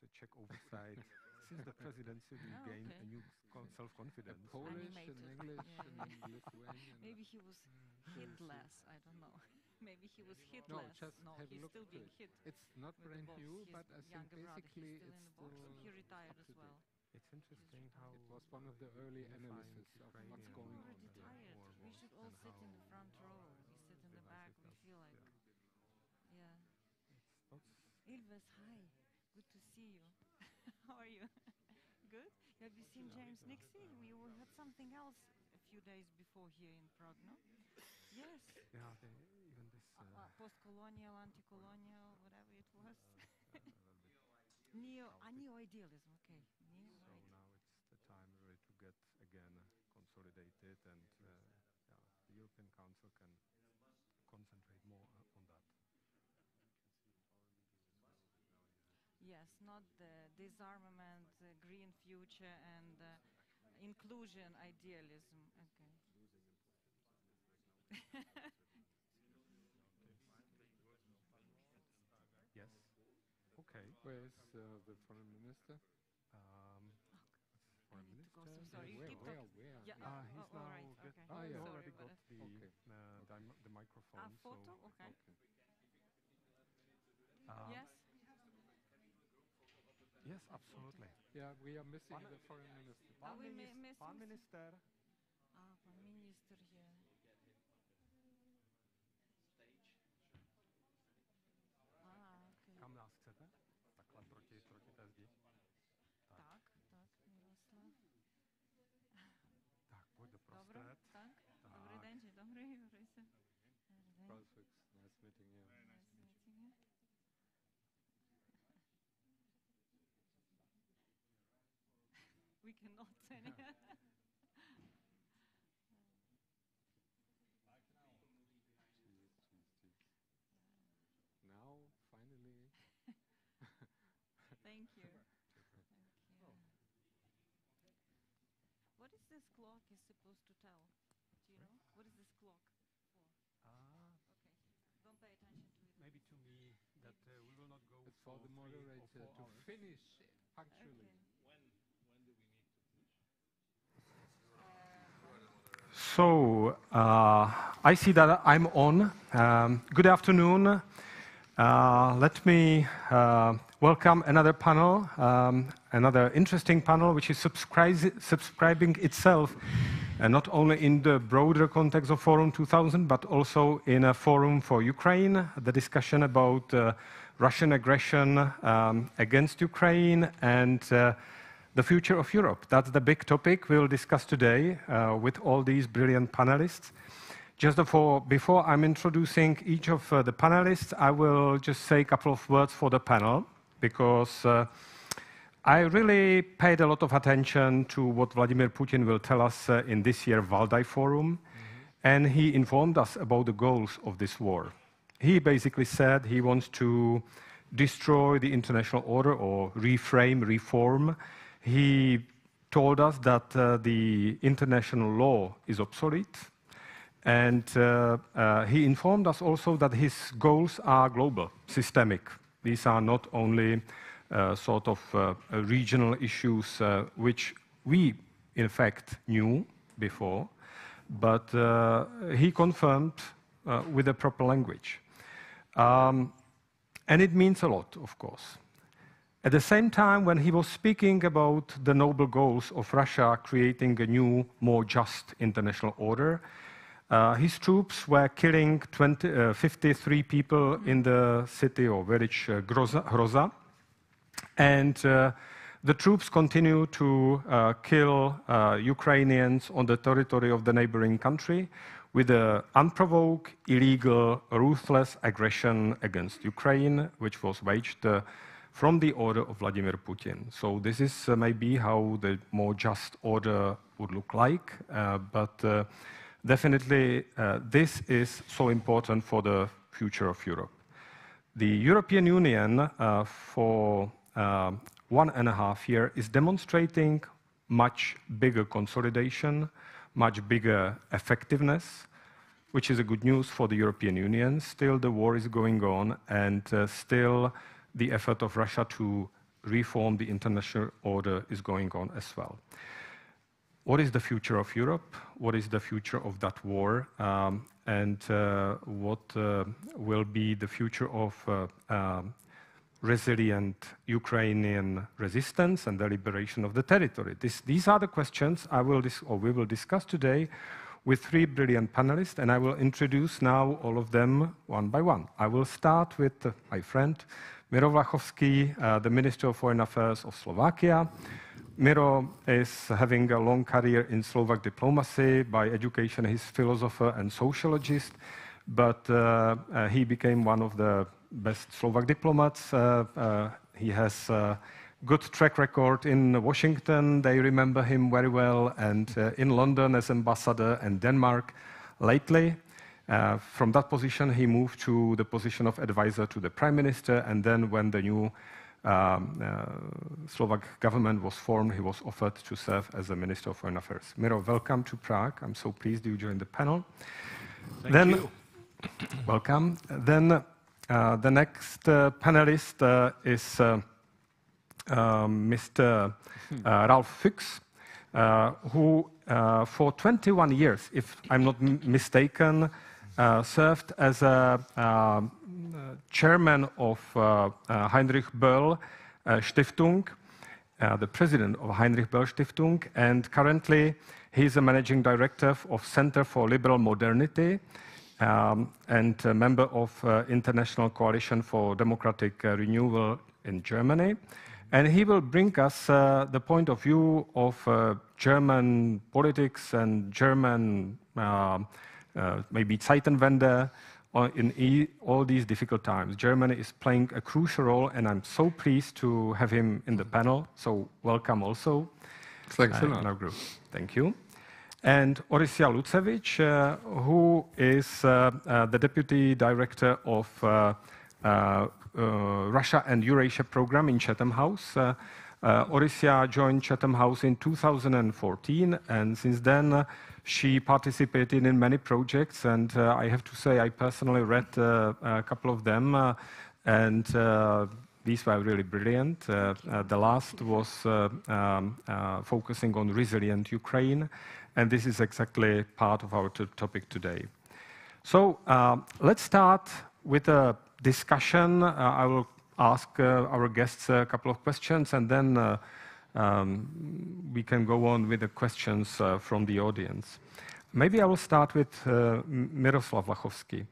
with a Czech oversight. Since the presidency, we gained a new self-confidence. Polish Animated. and English Yeah. and Lithuanian. Maybe he was hit less. I don't know. Maybe he was hit No, less. just No, have a he's look still to being it. hit It's not with the brand box. new, His but I think younger brother, basically he's still in it's the box. still He retired up as to well. date. It's interesting how It was one of the early unifying analysis of what's Ukrainian going on. Already the tired. war We was should all and sit in the how front row. We sit in the back. divisive We that, feel like, yeah. Not Ilves, hi. Good to see you. How are you? Good? Have you seen James Nixie? We had something else a few days before here in Prague, no? Yes. yeah, even this Post-colonial, anti-colonial, whatever it was. a little bit Neo-idealism, okay. so now it's the time really to get again consolidated, and the European Council can concentrate more on that. Yes, not the disarmament, green future, and inclusion idealism. Okay. Yes. Okay. Where is the foreign minister? I Foreign need to go. minister. So sorry. You Where, keep where, talking. where? Yeah. He's all now right. get, Okay. Oh, he yeah. already Sorry got about the Okay. the microphone. photo. So Okay. um, Yes. yes, absolutely. Yeah, we are missing Pan- the foreign minister. Are we Pan missing? minister. Pan minister here. Okay. Kam nás chcete? Takhle proti té zdi. Tak, Miroslav. Tak, pojď do Dobro, prostřed. tak. Dobrý den, dzień dobry, Juryse. Perfect. Nice meeting you. Nice meeting you. We cannot any. Now, finally. Thank you. What is this clock is supposed to tell? Do you know? What is this clock for? Okay. Don't pay attention to it. Maybe to me that we will not go It's for the 3 or moderator 4 to hours. finish punctually. So, I see that I'm on. Good afternoon. Let me welcome another panel, another interesting panel, which is subscribing itself, not only in the broader context of Forum 2000, but also in a forum for Ukraine, the discussion about Russian aggression against Ukraine and the future of Europe. That's the big topic we'll discuss today with all these brilliant panelists. Just before I'm introducing each of the panelists, I will just say a couple of words for the panel, because I really paid a lot of attention to what Vladimir Putin will tell us in this year's Valdai Forum, and he informed us about the goals of this war. He basically said he wants to destroy the international order or reform. He told us that the international law is obsolete, and he informed us also that his goals are global, systemic. These are not only sort of regional issues which we, in fact, knew before, but he confirmed with the proper language. And it means a lot, of course. At the same time, when he was speaking about the noble goals of Russia creating a new, more just international order, his troops were killing 53 people in the city or village Hroza, and the troops continue to kill Ukrainians on the territory of the neighboring country with an unprovoked, illegal, ruthless aggression against Ukraine, which was waged from the order of Vladimir Putin. So this is maybe how the more just order would look like, but definitely this is so important for the future of Europe. The European Union for 1.5 years is demonstrating much bigger consolidation, much bigger effectiveness, which is a good news for the European Union. Still the war is going on, and still the effort of Russia to reform the international order is going on as well. What is the future of Europe? What is the future of that war? And what will be the future of resilient Ukrainian resistance and the liberation of the territory? These are the questions we will discuss today with three brilliant panelists, and I will introduce now all of them one by one. I will start with my friend Miro Vlachovský, the Minister of Foreign Affairs of Slovakia. Miro is having a long career in Slovak diplomacy. By education, he's a philosopher and sociologist, but he became one of the best Slovak diplomats. He has a good track record in Washington. They remember him very well, and in London as ambassador and Denmark lately. From that position, he moved to the position of advisor to the prime minister, and then when the new Slovak government was formed, he was offered to serve as the Minister of Foreign Affairs. Miro, welcome to Prague. I'm so pleased you joined the panel. Thank you. Welcome. Then the next panelist is Mr. Ralf Fuchs, who for 21 years, if I'm not mistaken, served as a chairman of Heinrich Böll Stiftung, the president of Heinrich Böll Stiftung, and currently he's a managing director of Center for Liberal Modernity and a member of International Coalition for Democratic Renewal in Germany. And he will bring us the point of view of German politics and German maybe Zeitenwende in all these difficult times. Germany is playing a crucial role, and I'm so pleased to have him in the panel. So welcome also. Thanks a lot. In our group. Thank you. And Orysia Lucevic, who is the Deputy Director of Russia and Eurasia Program in Chatham House. Orysia joined Chatham House in 2014, and since then she participated in many projects, and I have to say I personally read a couple of them, and these were really brilliant. The last was focusing on resilient Ukraine, and this is exactly part of our topic today. So let's start with a discussion. I will ask our guests a couple of questions, and then we can go on with the questions from the audience. Maybe I will start with Miroslav Vlachovský.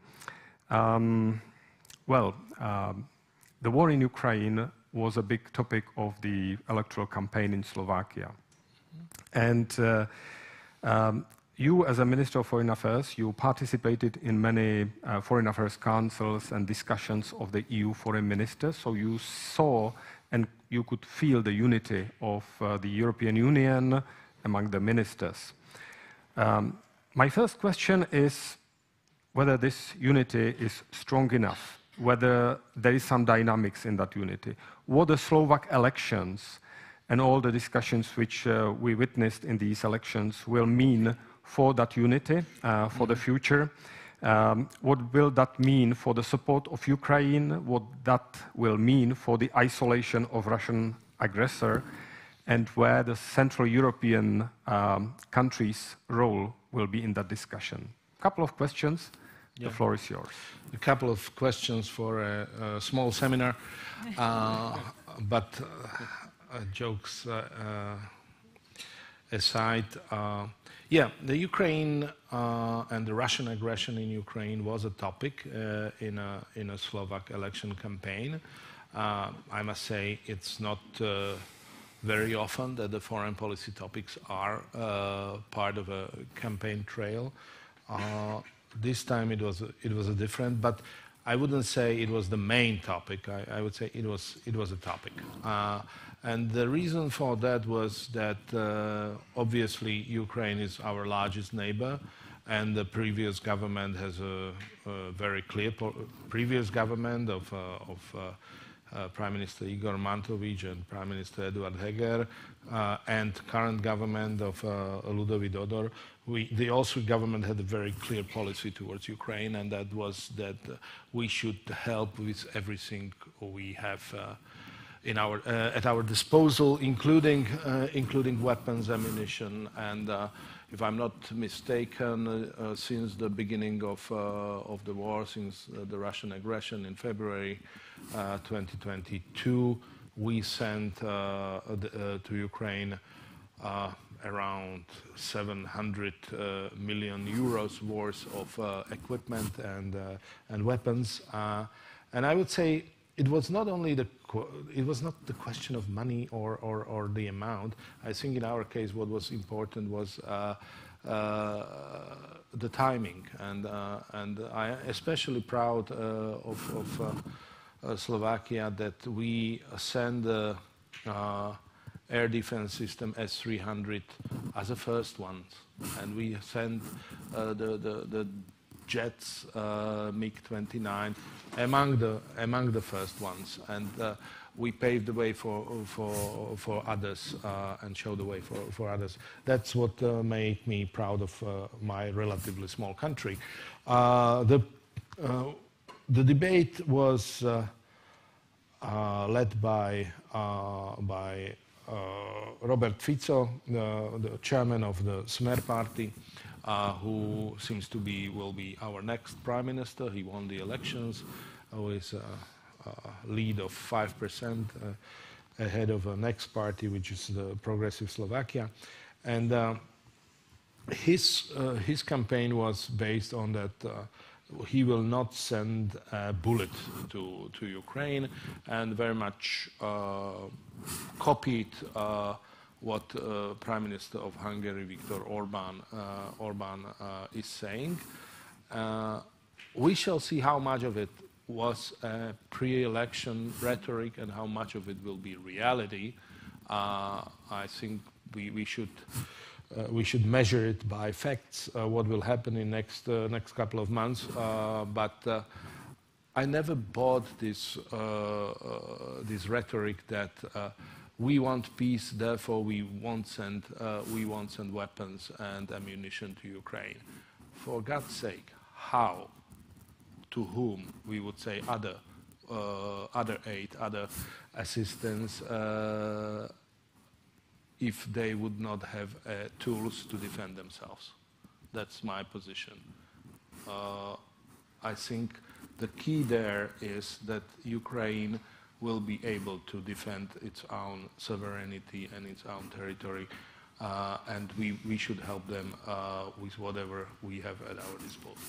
The war in Ukraine was a big topic of the electoral campaign in Slovakia. And you, as a Minister of Foreign Affairs, you participated in many foreign affairs councils and discussions of the EU foreign ministers, so you saw and you could feel the unity of the European Union among the ministers. My first question is whether this unity is strong enough, whether there is some dynamics in that unity, what the Slovak elections and all the discussions which we witnessed in these elections will mean for that unity, for the future. What will that mean for the support of Ukraine? What that will mean for the isolation of Russian aggressor, and where the Central European countries' role will be in that discussion? A couple of questions. Yeah. The floor is yours. A couple of questions for a small seminar, but jokes aside. The Ukraine and the Russian aggression in Ukraine was a topic in a Slovak election campaign. I must say it's not very often that the foreign policy topics are part of a campaign trail. This time it was a different, but I wouldn't say it was the main topic. I would say it was a topic. And the reason for that was that obviously Ukraine is our largest neighbor, and the previous government has a very clear previous government of Prime Minister Igor Matovič and Prime Minister Eduard Heger, and current government of Ludovic Dodor. The Austrian government had a very clear policy towards Ukraine, and that was that we should help with everything we have at our disposal, including weapons, ammunition, and if I'm not mistaken, since the beginning of the war, since the Russian aggression in February 2022, we sent to Ukraine around 700 million euros worth of equipment and weapons, and I would say it was not only the question of money or the amount. I think in our case, what was important was the timing, and I am especially proud of Slovakia that we send the air defense system S-300 as the first ones, and we sent the jets MiG-29 among the first ones, and we paved the way for others and showed the way for others. That's what made me proud of my relatively small country. The debate was led by Robert Fico, the chairman of the Smer party, who seems to will be our next prime minister. He won the elections with a lead of 5% ahead of the next party, which is the Progressive Slovakia. And his campaign was based on that he will not send a bullet to Ukraine, and very much copied what Prime Minister of Hungary, Viktor Orbán is saying. We shall see how much of it was pre-election rhetoric and how much of it will be reality. I think we should measure it by facts, what will happen in next couple of months. But I never bought this rhetoric that we want peace, therefore we won't send weapons and ammunition to Ukraine. For God's sake, how? To whom? We would say other aid, other assistance, if they would not have tools to defend themselves. That's my position. I think the key there is that Ukraine will be able to defend its own sovereignty and its own territory, and we should help them with whatever we have at our disposal.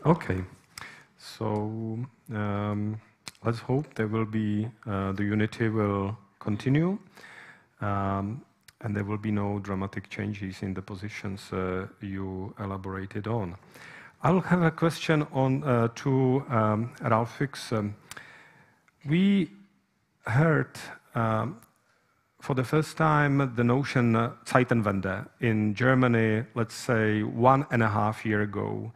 Okay, so let's hope there will be the unity will continue, and there will be no dramatic changes in the positions you elaborated on. I'll have a question on to Ralf Fuchs. We heard for the first time the notion Zeitenwende in Germany, let's say 1.5 years ago.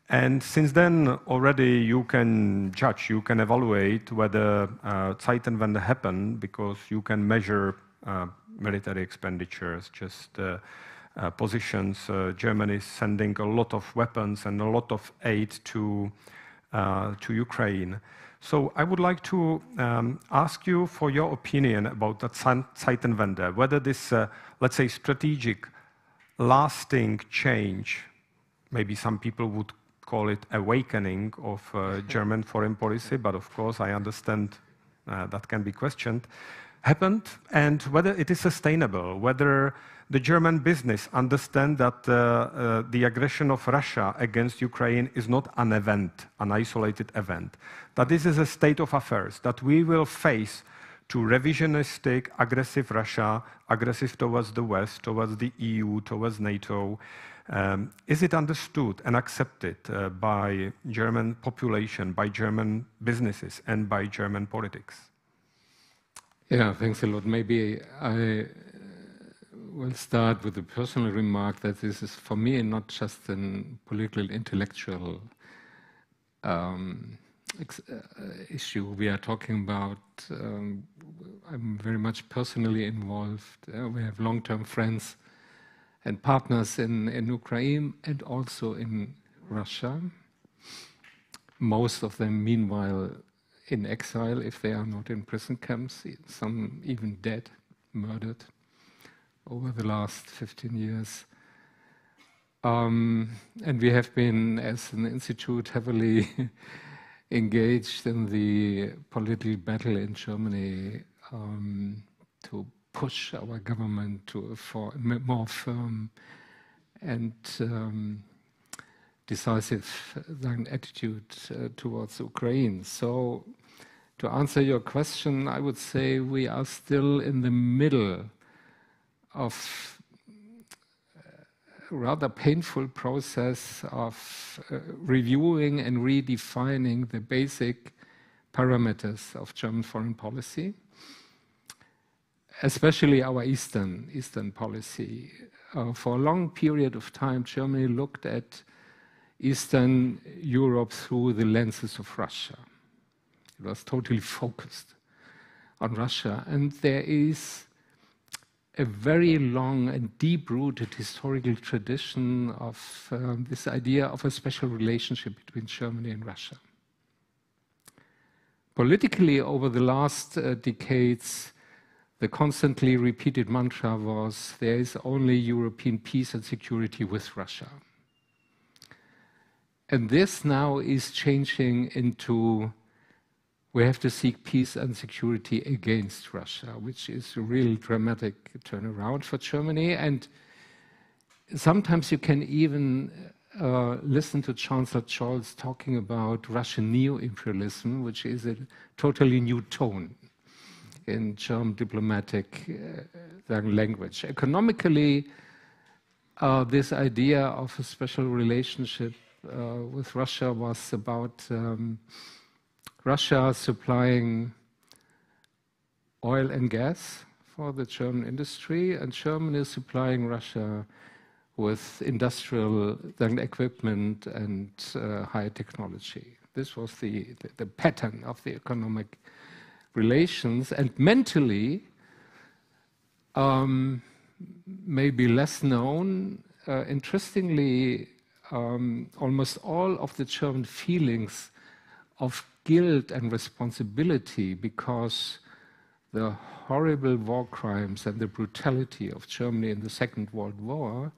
And since then, already you can judge, you can evaluate whether Zeitenwende happened, because you can measure military expenditures, just positions. Germany is sending a lot of weapons and a lot of aid to Ukraine. So I would like to ask you for your opinion about that Zeitenwende, whether this, let's say, strategic, lasting change, maybe some people would call it awakening of German foreign policy, but of course I understand that can be questioned, happened, and whether it is sustainable, whether the German business understand that the aggression of Russia against Ukraine is not an event, an isolated event, that this is a state of affairs, that we will face to revisionistic, aggressive Russia, aggressive towards the West, towards the EU, towards NATO. Is it understood and accepted by German population, by German businesses, and by German politics? Yeah, thanks a lot. Maybe I will start with a personal remark that this is, for me, not just a political, intellectual issue we are talking about. I'm very much personally involved. We have long-term friends and partners in Ukraine and also in Russia. Most of them, meanwhile, in exile if they are not in prison camps, some even dead, murdered over the last 15 years. And we have been, as an institute, heavily engaged in the political battle in Germany to push our government to a more firm and decisive attitude towards Ukraine. So, to answer your question, I would say we are still in the middle of a rather painful process of reviewing and redefining the basic parameters of German foreign policy, especially our Eastern policy. For a long period of time, Germany looked at Eastern Europe through the lenses of Russia. It was totally focused on Russia. And there is a very long and deep-rooted historical tradition of this idea of a special relationship between Germany and Russia. Politically, over the last decades, the constantly repeated mantra was there is only European peace and security with Russia. And this now is changing into we have to seek peace and security against Russia, which is a real dramatic turnaround for Germany. And sometimes you can even listen to Chancellor Scholz talking about Russian neo-imperialism, which is a totally new tone in German diplomatic language. Economically, this idea of a special relationship with Russia was about Russia supplying oil and gas for the German industry, and Germany is supplying Russia with industrial equipment and high technology. This was the pattern of the economic relations, and mentally, maybe less known, interestingly, almost all of the German feelings of guilt and responsibility because the horrible war crimes and the brutality of Germany in the Second World War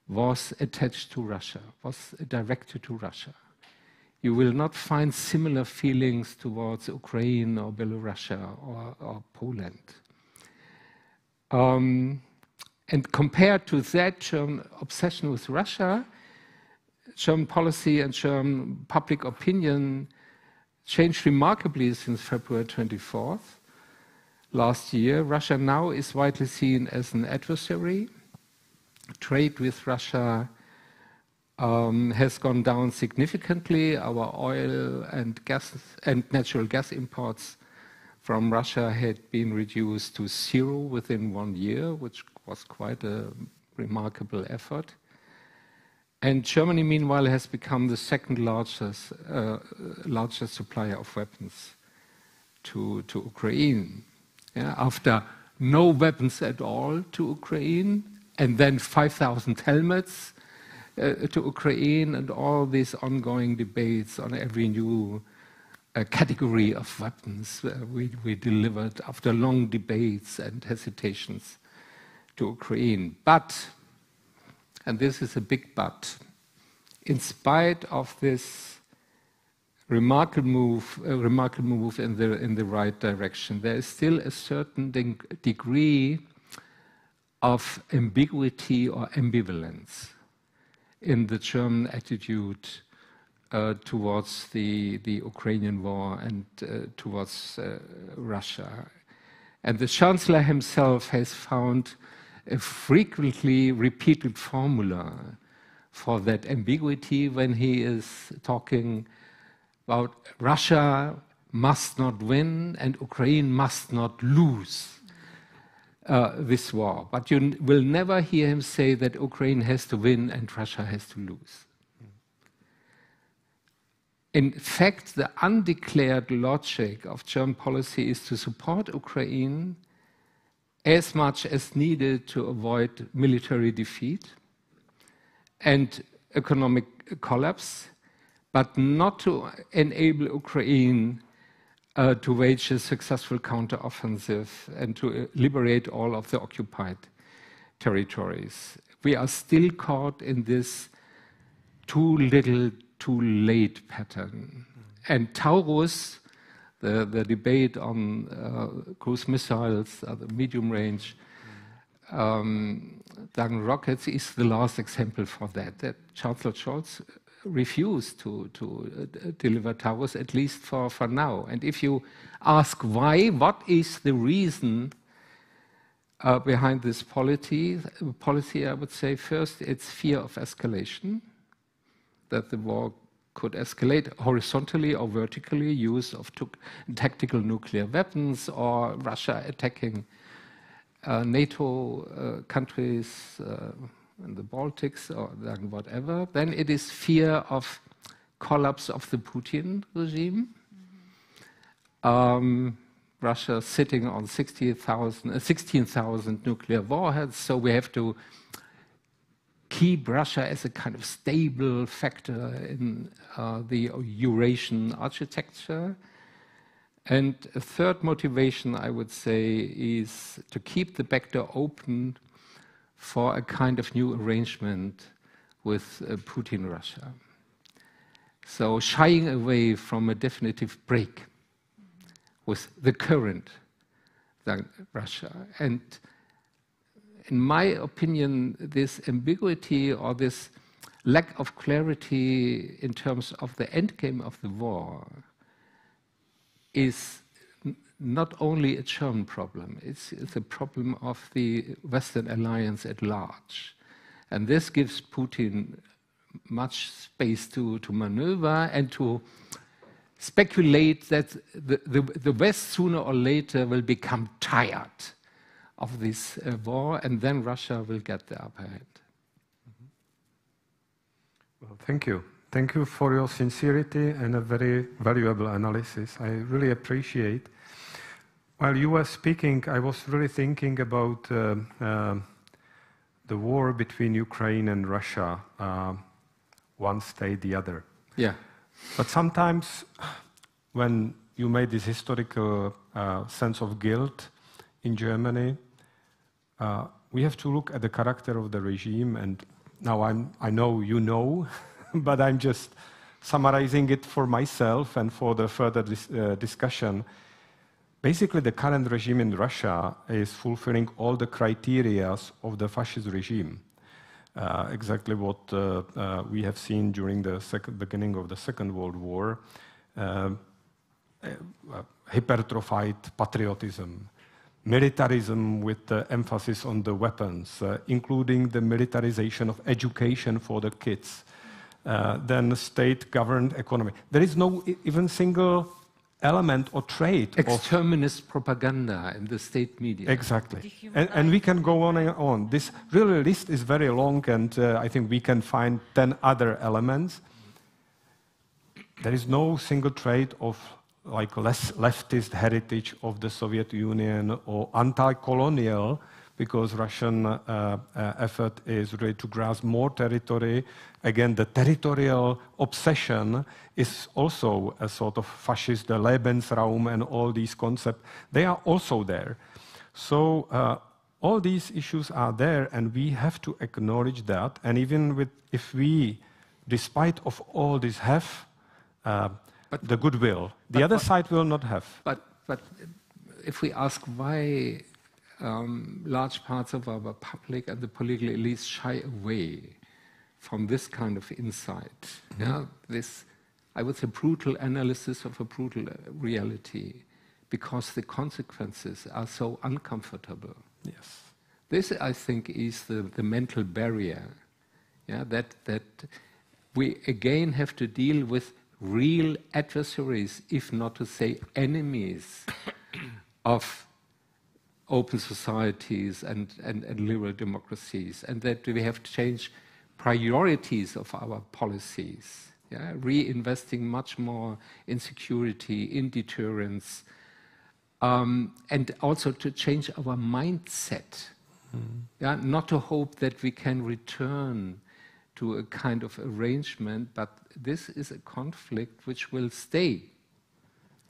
was attached to Russia, was directed to Russia. You will not find similar feelings towards Ukraine or Belarus or Poland. And compared to that German obsession with Russia, German policy and German public opinion changed remarkably since February 24th last year. Russia now is widely seen as an adversary. Trade with Russia has gone down significantly. Our oil and gas and natural gas imports from Russia had been reduced to 0 within 1 year, which was quite a remarkable effort. And Germany, meanwhile, has become the second largest supplier of weapons to Ukraine. Yeah, after no weapons at all to Ukraine, and then 5,000 helmets to Ukraine, and all these ongoing debates on every new category of weapons we delivered after long debates and hesitations to Ukraine. But, and this is a big but, in spite of this remarkable move in the right direction, there is still a certain degree of ambiguity or ambivalence in the German attitude towards the Ukrainian war and towards Russia. And the Chancellor himself has found a frequently repeated formula for that ambiguity when he is talking about Russia must not win and Ukraine must not lose this war. But you will never hear him say that Ukraine has to win and Russia has to lose. In fact, the undeclared logic of German policy is to support Ukraine as much as needed to avoid military defeat and economic collapse, but not to enable Ukraine to wage a successful counteroffensive and to liberate all of the occupied territories. We are still caught in this too little, too late pattern. And Taurus, the debate on cruise missiles, the medium range, rockets is the last example for that. That Chancellor Scholz refused to deliver Taurus, at least for now. And if you ask why, what is the reason behind this policy, I would say first it's fear of escalation, that the war could escalate horizontally or vertically, use of tactical nuclear weapons, or Russia attacking NATO countries in the Baltics or whatever. Then it is fear of collapse of the Putin regime. Russia sitting on 16,000 nuclear warheads, so we have to keep Russia as a kind of stable factor in the Eurasian architecture. And a third motivation, I would say, is to keep the back door open for a kind of new arrangement with Putin Russia. So shying away from a definitive break with the current Russia. And in my opinion, this ambiguity or this lack of clarity in terms of the endgame of the war is not only a German problem, it's a problem of the Western alliance at large. And this gives Putin much space to maneuver and to speculate that the West sooner or later will become tired of this war, and then Russia will get the upper hand. Well, thank you. Thank you for your sincerity and a very valuable analysis. I really appreciate. While you were speaking, I was really thinking about the war between Ukraine and Russia, one state, the other. Yeah. But sometimes when you made this historical sense of guilt in Germany, we have to look at the character of the regime. And now I know you know, but I'm just summarizing it for myself and for the further discussion. Basically, the current regime in Russia is fulfilling all the criteria of the fascist regime. Exactly what we have seen during the beginning of the Second World War. Hypertrophied patriotism, militarism with emphasis on the weapons, including the militarization of education for the kids, then state-governed economy. There is no even single element or trait exterminist propaganda in the state media. Exactly. And we can go on and on. This really list is very long, and I think we can find 10 other elements. There is no single trait of like less leftist heritage of the Soviet Union or anti-colonial, because Russian effort is really to grasp more territory. Again, the territorial obsession is also a sort of fascist, the Lebensraum and all these concepts. They are also there. So all these issues are there, and we have to acknowledge that. And even if we, despite of all this, have the goodwill, the other side will not have. But if we ask why large parts of our public and the political elites shy away from this kind of insight, this, I would say, brutal analysis of a brutal reality, because the consequences are so uncomfortable. Yes. This, I think, is the mental barrier, that we again have to deal with real adversaries, if not to say enemies, of open societies and liberal democracies, and that we have to change priorities of our policies, reinvesting much more in security, in deterrence, and also to change our mindset, not to hope that we can return to a kind of arrangement, but this is a conflict which will stay.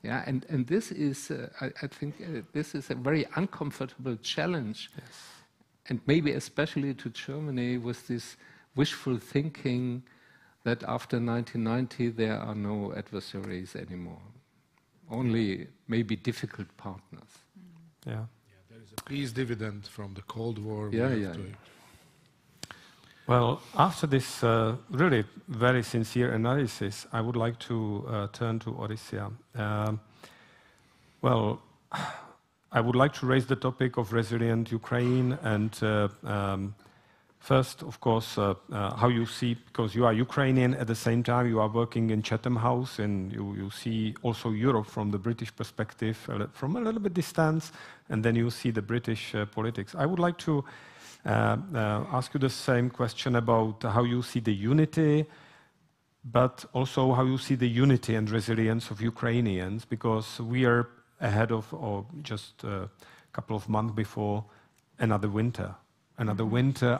Yeah, and this is, I think, this is a very uncomfortable challenge, and maybe especially to Germany with this wishful thinking that after 1990 there are no adversaries anymore, only maybe difficult partners. Yeah. There is a peace dividend from the Cold War. Well, after this really very sincere analysis, I would like to turn to Odysseas. Well, I would like to raise the topic of resilient Ukraine and first, of course, how you see, because you are Ukrainian, at the same time you are working in Chatham House and you see also Europe from the British perspective, from a little bit distance, and then you see the British politics. I would like to ask you the same question about how you see the unity, but also how you see the unity and resilience of Ukrainians, because we are ahead of, or just a couple of months before, another winter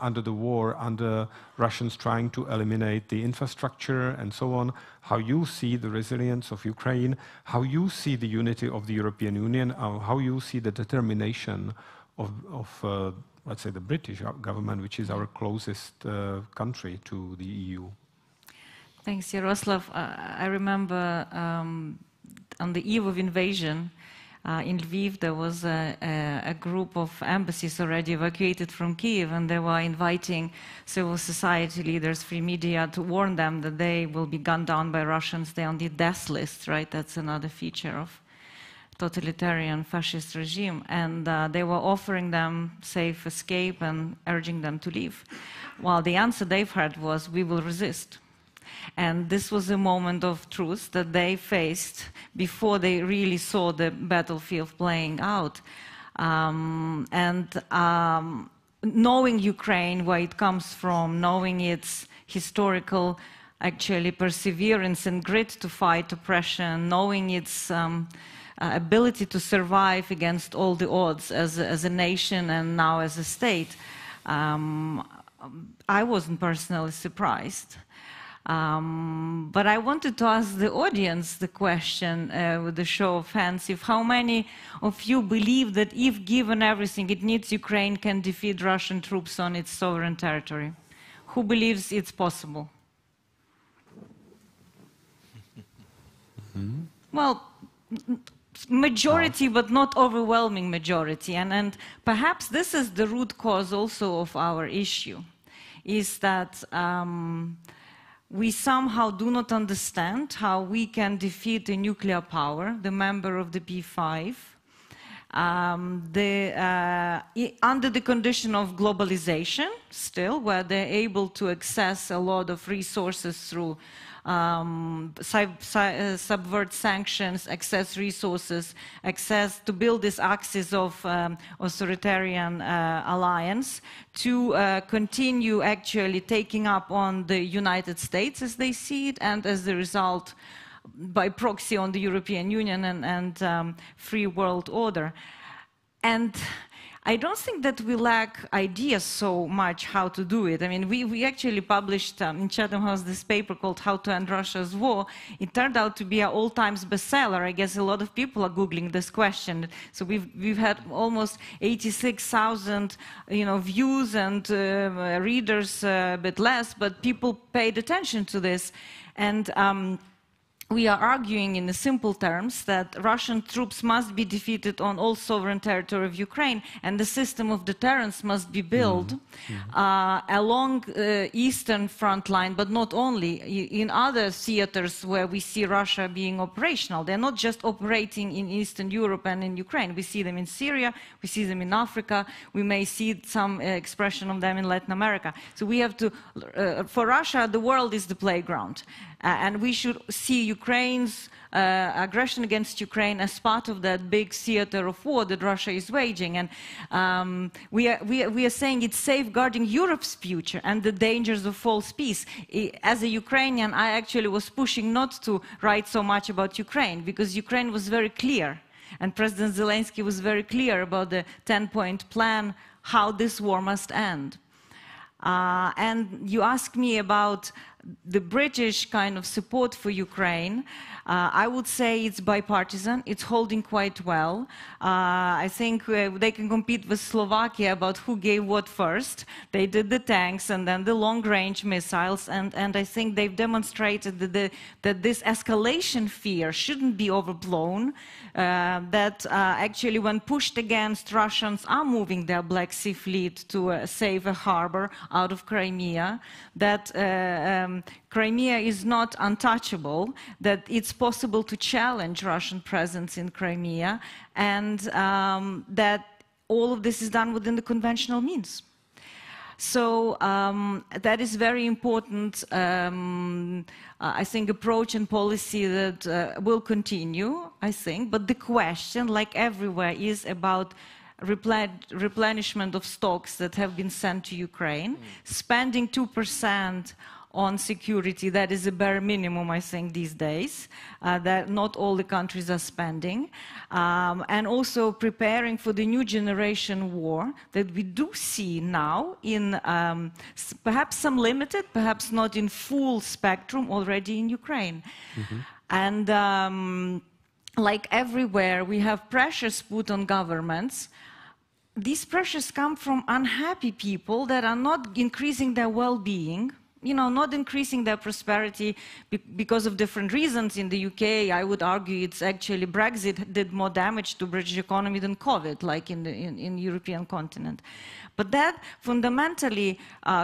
under the war, under Russians trying to eliminate the infrastructure and so on. How you see the resilience of Ukraine, how you see the unity of the European Union, how you see the determination of let's say, the British government, which is our closest country to the EU. Thanks, Yaroslav. I remember on the eve of invasion in Lviv, there was a group of embassies already evacuated from Kiev, and they were inviting civil society leaders, free media, to warn them that they will be gunned down by Russians. They're on the death list, right? That's another feature of totalitarian fascist regime, and they were offering them safe escape and urging them to leave. While the answer they've heard was, we will resist. And this was a moment of truth that they faced before they really saw the battlefield playing out. Knowing Ukraine, where it comes from, knowing its historical actually perseverance and grit to fight oppression, knowing its ability to survive against all the odds as a nation and now as a state, I wasn't personally surprised. But I wanted to ask the audience the question with a show of hands, if how many of you believe that if given everything it needs, Ukraine can defeat Russian troops on its sovereign territory? Who believes it's possible? Well, majority, but not overwhelming majority. And perhaps this is the root cause also of our issue, is that we somehow do not understand how we can defeat a nuclear power, the member of the P5, under the condition of globalization still, where they're able to access a lot of resources through subvert sanctions, access resources, access to build this axis of authoritarian alliance, to continue actually taking up on the United States as they see it, and as a result, by proxy, on the European Union and free world order. And I don't think that we lack ideas so much how to do it. I mean, we actually published in Chatham House this paper called How to End Russia's War. It turned out to be an all-times bestseller. I guess a lot of people are Googling this question. So we've had almost 86,000 views and readers, a bit less, but people paid attention to this. And we are arguing in the simple terms that Russian troops must be defeated on all sovereign territory of Ukraine, and the system of deterrence must be built along eastern front line, but not only, in other theaters where we see Russia being operational. They're not just operating in Eastern Europe and in Ukraine. We see them in Syria, we see them in Africa, we may see some expression of them in Latin America. So we have to, for Russia, the world is the playground. And we should see Ukraine's aggression against Ukraine as part of that big theater of war that Russia is waging. And we are saying it's safeguarding Europe's future and the dangers of false peace. As a Ukrainian, I actually was pushing not to write so much about Ukraine, because Ukraine was very clear. And President Zelensky was very clear about the 10-point plan, how this war must end. And you ask me about the British kind of support for Ukraine, I would say it's bipartisan. It's holding quite well. I think they can compete with Slovakia about who gave what first. They did the tanks and then the long-range missiles, and I think they've demonstrated that this escalation fear shouldn't be overblown, that actually when pushed against, Russians are moving their Black Sea fleet to save a harbor out of Crimea, that Crimea is not untouchable, that it's possible to challenge Russian presence in Crimea, and that all of this is done within the conventional means. So that is very important, I think, approach and policy that will continue, I think. But the question, like everywhere, is about replenishment of stocks that have been sent to Ukraine, spending 2% on security. That is a bare minimum, I think, these days, that not all the countries are spending, and also preparing for the new generation war that we do see now in perhaps some limited, perhaps not in full spectrum already in Ukraine. And like everywhere, we have pressures put on governments. These pressures come from unhappy people that are not increasing their well-being, you know, not increasing their prosperity because of different reasons. In the UK, I would argue it's actually Brexit did more damage to British economy than COVID, like in the European continent. But that fundamentally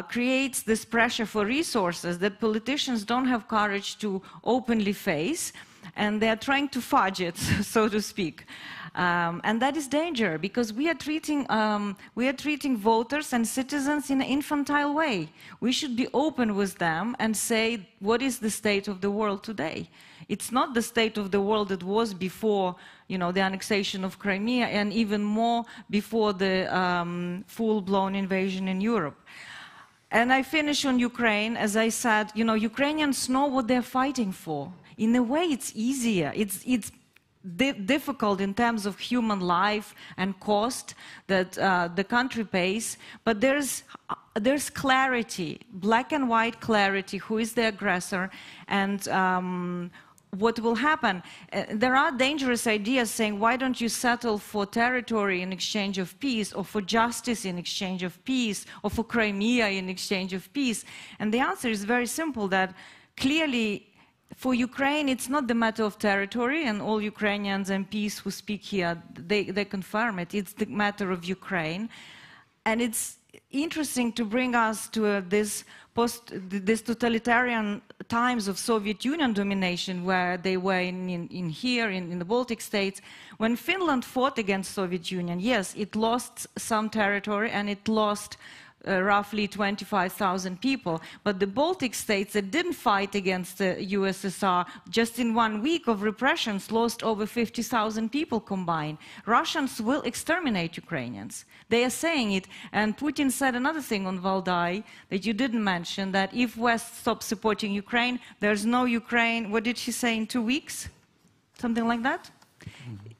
creates this pressure for resources that politicians don't have courage to openly face, and they're trying to fudge it, so to speak. And that is danger, because we are treating voters and citizens in an infantile way. We should be open with them and say, what is the state of the world today? It's not the state of the world that was before, you know, the annexation of Crimea, and even more before the full-blown invasion in Europe. And I finish on Ukraine. As I said, you know, Ukrainians know what they're fighting for. In a way, it's easier. It's difficult in terms of human life and cost that the country pays, but there's clarity, black and white clarity, who is the aggressor and what will happen. There are dangerous ideas saying, why don't you settle for territory in exchange of peace, or for justice in exchange of peace, or for Crimea in exchange of peace? And the answer is very simple, that clearly for Ukraine, it's not the matter of territory, and all Ukrainians MPs who speak here, they confirm it. It's the matter of Ukraine. And it's interesting to bring us to this totalitarian times of Soviet Union domination, where they were in the Baltic states. When Finland fought against Soviet Union, yes, it lost some territory and it lost roughly 25,000 people. But the Baltic states that didn't fight against the USSR, just in 1 week of repressions, lost over 50,000 people combined. Russians will exterminate Ukrainians. They are saying it. And Putin said another thing on Valdai that you didn't mention, that if West stops supporting Ukraine, there's no Ukraine, what did he say, in 2 weeks? Something like that?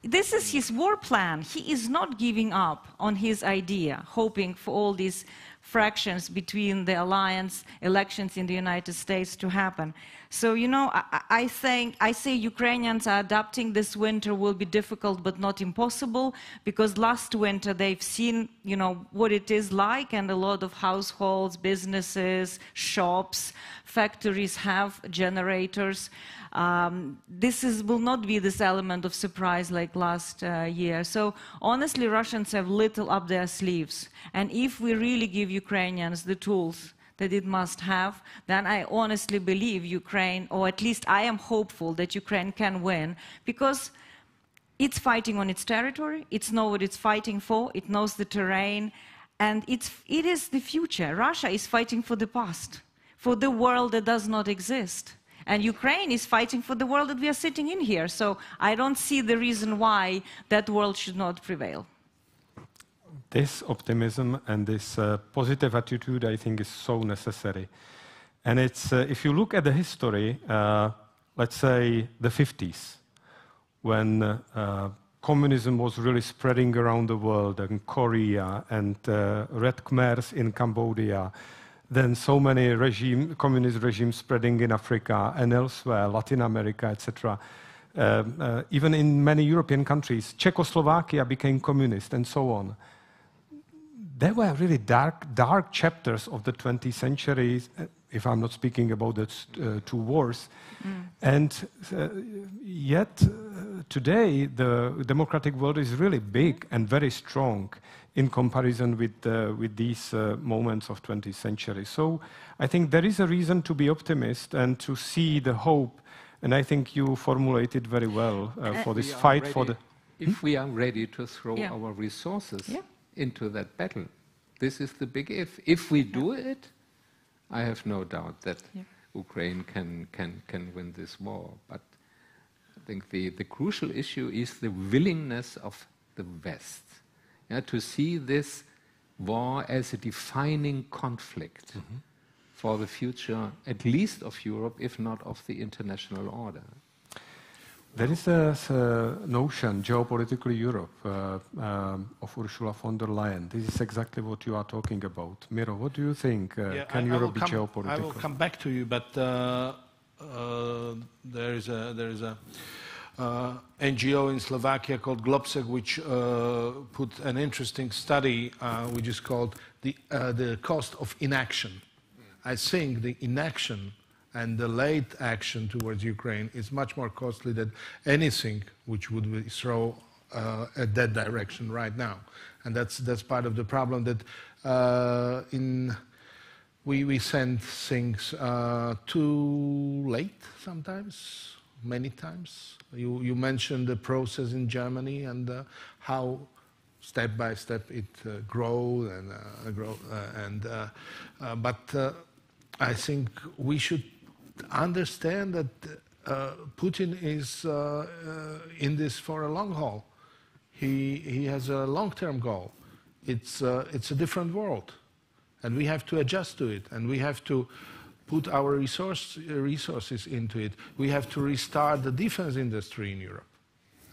This is his war plan. He is not giving up on his idea, hoping for all these fractions between the alliance elections in the United States to happen. So, you know, I say Ukrainians are adapting. This winter will be difficult but not impossible, because last winter they've seen, you know, what it is like, and a lot of households, businesses, shops, factories have generators. Will not be this element of surprise like last year. So honestly, Russians have little up their sleeves. And if we really give Ukrainians the tools that it must have, then I honestly believe Ukraine, or at least I am hopeful that Ukraine can win, because it's fighting on its territory, it knows what it's fighting for, it knows the terrain, and it is the future. Russia is fighting for the past, for the world that does not exist. And Ukraine is fighting for the world that we are sitting in here. So I don't see the reason why that world should not prevail. This optimism and this positive attitude, I think, is so necessary. And it's, if you look at the history, let's say the 50s, when communism was really spreading around the world, in Korea, and Red Khmers in Cambodia, than so many communist regimes spreading in Africa and elsewhere, Latin America, etc. Even in many European countries, Czechoslovakia became communist and so on. There were really dark chapters of the 20th century, if I'm not speaking about the two wars. And yet, today, the democratic world is really big and very strong in comparison with these moments of 20th century. So I think there is a reason to be optimist and to see the hope. And I think you formulated very well for this fight for the... If we are ready to throw our resources into that battle, this is the big if. If we do it, I have no doubt that Ukraine can win this war. But I think the crucial issue is the willingness of the West to see this war as a defining conflict for the future, at least of Europe, if not of the international order. There is a notion, geopolitical Europe, of Ursula von der Leyen. This is exactly what you are talking about. Miro, what do you think? Can Europe be geopolitical? I will come back to you, but there is a NGO in Slovakia called Globsec, which put an interesting study, which is called the cost of inaction. I think the inaction and the late action towards Ukraine is much more costly than anything which would we throw at that direction right now. And that's part of the problem that we send things too late sometimes, many times. You mentioned the process in Germany and how step by step it grows and but I think we should understand that Putin is in this for a long haul. He has a long-term goal. It's a different world, and we have to adjust to it, and we have to put our resources into it. We have to restart the defense industry in Europe,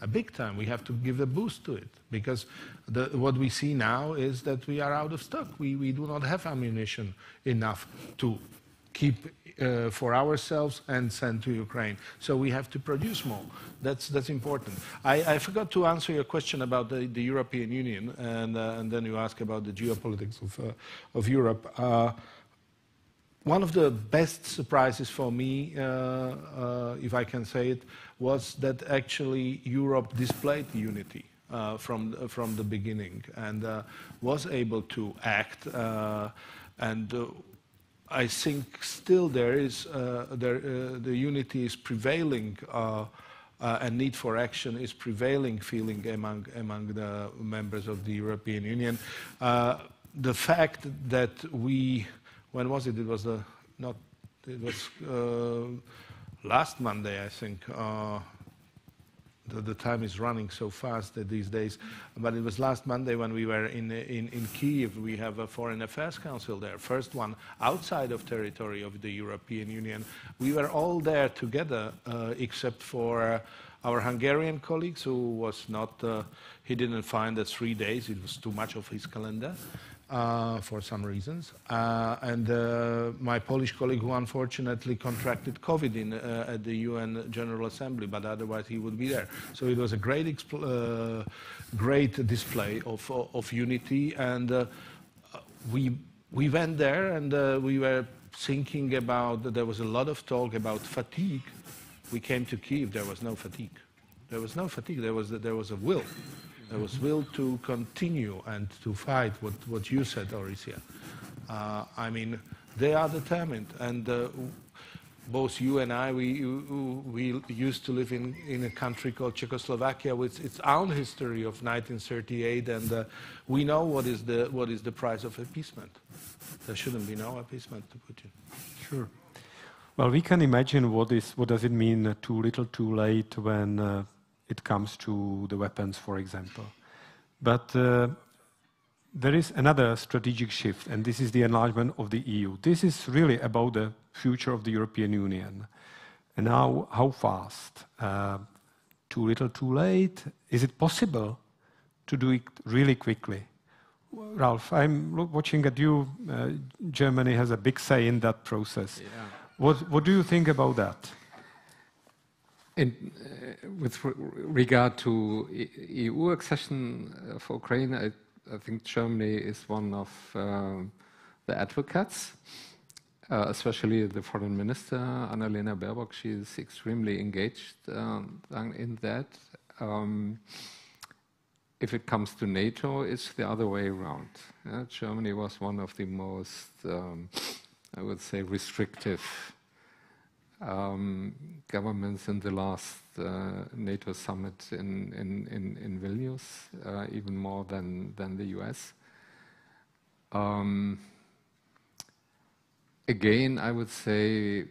a big time. We have to give a boost to it, because what we see now is that we are out of stock. We do not have ammunition enough to keep for ourselves and send to Ukraine. So we have to produce more. That's important. I forgot to answer your question about the European Union, and then you asked about the geopolitics of Europe. One of the best surprises for me, if I can say it, was that actually Europe displayed unity from the beginning and was able to act. I think still there is the unity is prevailing, and need for action is prevailing feeling among the members of the European Union. The fact that when was it? It was last Monday, I think. The time is running so fast these days, but it was last Monday when we were in Kyiv. We have a Foreign Affairs Council there, first one outside of territory of the European Union. We were all there together, except for our Hungarian colleagues, who was not. He didn't find that 3 days; it was too much of his calendar. For some reasons, and my Polish colleague, who unfortunately contracted COVID at the UN General Assembly, but otherwise he would be there. So it was a great display of unity, and we went there, and we were thinking about. There was a lot of talk about fatigue. We came to Kyiv. There was no fatigue. There was no fatigue. There was a will. There was will to continue and to fight, what you said, Orysia. I mean, they are determined. And both you and I, we used to live in a country called Czechoslovakia with its own history of 1938, and we know what is the price of appeasement. There shouldn't be no appeasement to Putin. Sure. Well, we can imagine what does it mean too little, too late when it comes to the weapons, for example. But there is another strategic shift, and this is the enlargement of the EU. This is really about the future of the European Union. And now, how fast? Too little, too late? Is it possible to do it really quickly? Ralph, I'm watching at you. Germany has a big say in that process. Yeah. What do you think about that? With regard to EU accession for Ukraine, I think Germany is one of the advocates, especially the foreign minister, Annalena Baerbock. She is extremely engaged in that. If it comes to NATO, it's the other way around. Germany was one of the most, I would say, restrictive governments in the last NATO summit in Vilnius, even more than the US. Again, I would say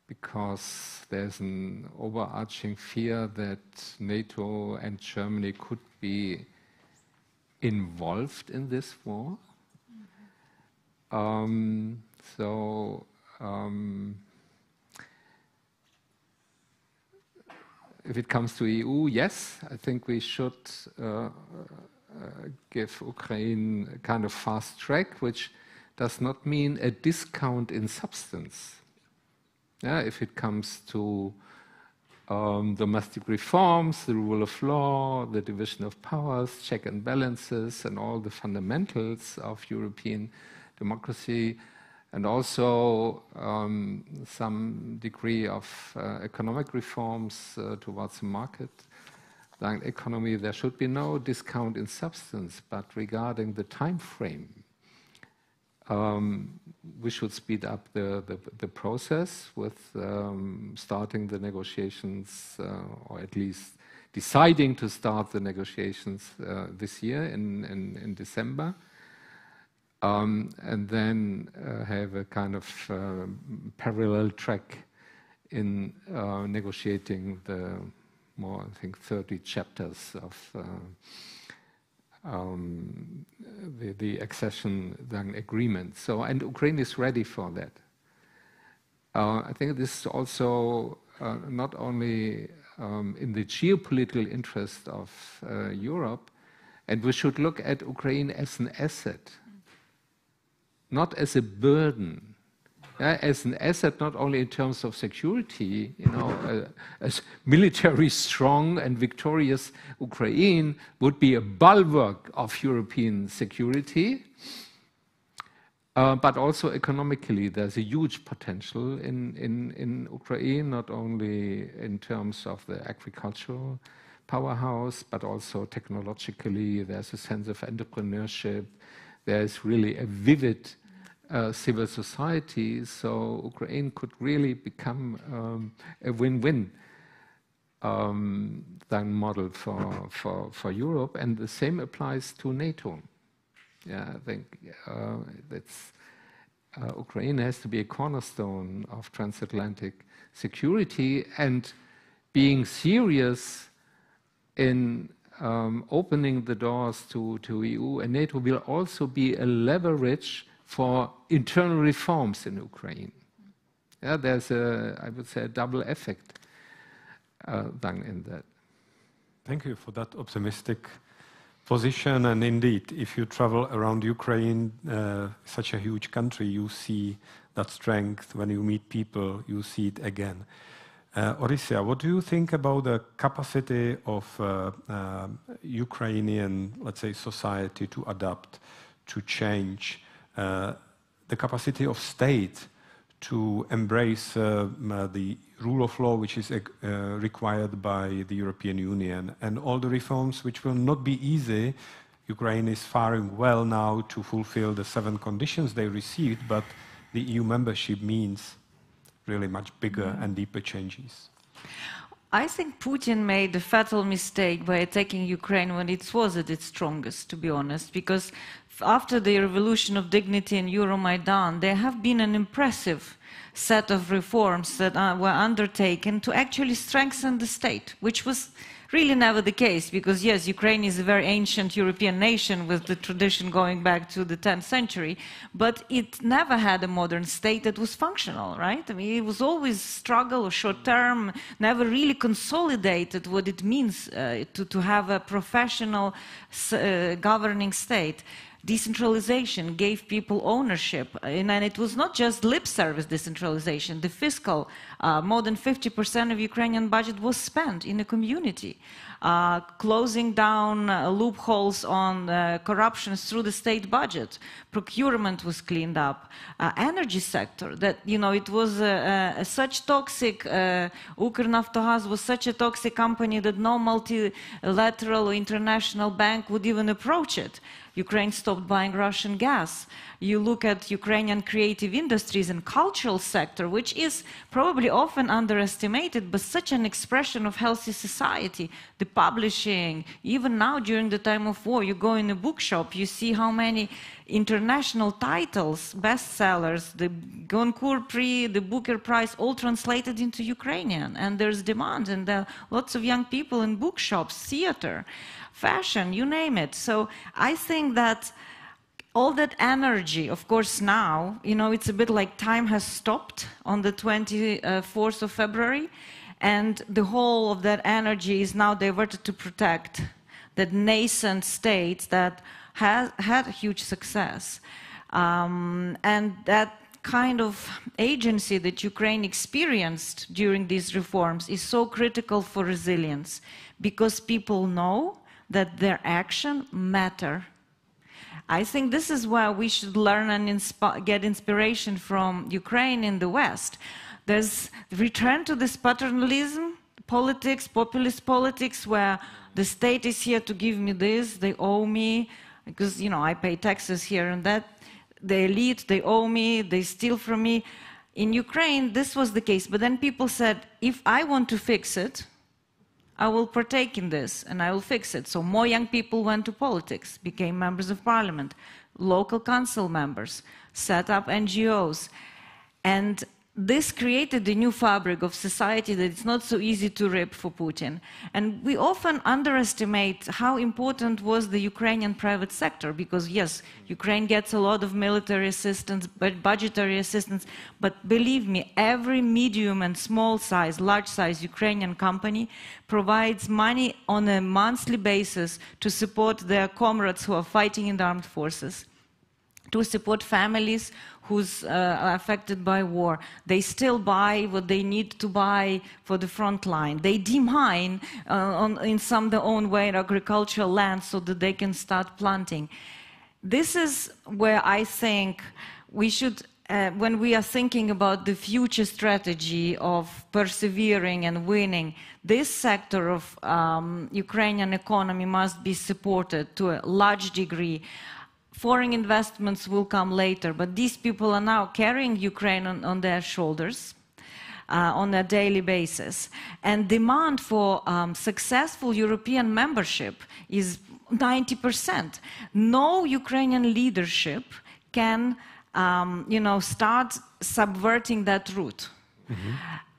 because there's an overarching fear that NATO and Germany could be involved in this war. If it comes to EU, yes, I think we should give Ukraine a kind of fast track, which does not mean a discount in substance. Yeah, if it comes to domestic reforms, the rule of law, the division of powers, check and balances, and all the fundamentals of European democracy, and also some degree of economic reforms towards the market economy, there should be no discount in substance. But regarding the time frame, we should speed up the process with starting the negotiations, or at least deciding to start the negotiations this year in December. And then have a kind of parallel track in negotiating the more, I think, 30 chapters of the accession agreement. So, and Ukraine is ready for that. I think this is also not only in the geopolitical interest of Europe, and we should look at Ukraine as an asset, not as a burden. As an asset, not only in terms of security, as military strong and victorious Ukraine would be a bulwark of European security, but also economically, there's a huge potential in Ukraine, not only in terms of the agricultural powerhouse, but also technologically. There's a sense of entrepreneurship. There's really a vivid civil society, so Ukraine could really become a win-win model for Europe, and the same applies to NATO. Yeah, I think Ukraine has to be a cornerstone of transatlantic security, and being serious in opening the doors to EU and NATO will also be a leverage for internal reforms in Ukraine. Yeah, there's I would say, a double effect in that. Thank you for that optimistic position. And indeed, if you travel around Ukraine, such a huge country, you see that strength. When you meet people, you see it again. Orysia, what do you think about the capacity of Ukrainian, let's say, society to adapt, to change? The capacity of state to embrace the rule of law which is required by the European Union, and all the reforms which will not be easy. Ukraine is faring well now to fulfill the 7 conditions they received, but the EU membership means really much bigger and deeper changes. I think Putin made a fatal mistake by attacking Ukraine when it was at its strongest, to be honest, because after the revolution of dignity in Euromaidan, there have been an impressive set of reforms that were undertaken to actually strengthen the state, which was really never the case, because yes, Ukraine is a very ancient European nation with the tradition going back to the 10th century, but it never had a modern state that was functional, right? I mean, it was always struggle or short term, never really consolidated what it means to have a professional governing state. Decentralization gave people ownership, and it was not just lip service decentralization. The fiscal, more than 50% of Ukrainian budget was spent in the community. Closing down loopholes on corruption through the state budget. Procurement was cleaned up. Energy sector, that, you know, it was such toxic, Ukrnaftogaz was such a toxic company that no multilateral or international bank would even approach it. Ukraine stopped buying Russian gas. You look at Ukrainian creative industries and cultural sector, which is probably often underestimated, but such an expression of healthy society. The publishing, even now during the time of war, you go in a bookshop, you see how many international titles, bestsellers, the Goncourt Prix, the Booker Prize, all translated into Ukrainian. And there's demand, and there are lots of young people in bookshops, theater, fashion, you name it. So I think that all that energy, of course now, you know, it's a bit like time has stopped on the 24th of February, and the whole of that energy is now diverted to protect that nascent state that has had huge success. And that kind of agency that Ukraine experienced during these reforms is so critical for resilience, because people know that their action matter. I think this is where we should learn and get inspiration from Ukraine in the West. There's return to this paternalism, politics, populist politics, where the state is here to give me this, they owe me, because, you know, I pay taxes here and that. The elite, they owe me, they steal from me. In Ukraine, this was the case, but then people said, if I want to fix it, I will partake in this and I will fix it. So more young people went to politics, became members of parliament, local council members, set up NGOs. And this created a new fabric of society that it's not so easy to rip for Putin. And we often underestimate how important was the Ukrainian private sector, because yes, Ukraine gets a lot of military assistance, but budgetary assistance, but believe me, every medium and small size, large size Ukrainian company provides money on a monthly basis to support their comrades who are fighting in the armed forces, to support families who's affected by war. They still buy what they need to buy for the front line. They demine in some their own way agricultural land so that they can start planting. This is where I think we should, when we are thinking about the future strategy of persevering and winning, this sector of Ukrainian economy must be supported to a large degree. Foreign investments will come later, but these people are now carrying Ukraine on their shoulders on a daily basis. And demand for successful European membership is 90%. No Ukrainian leadership can, you know, start subverting that route. Mm-hmm.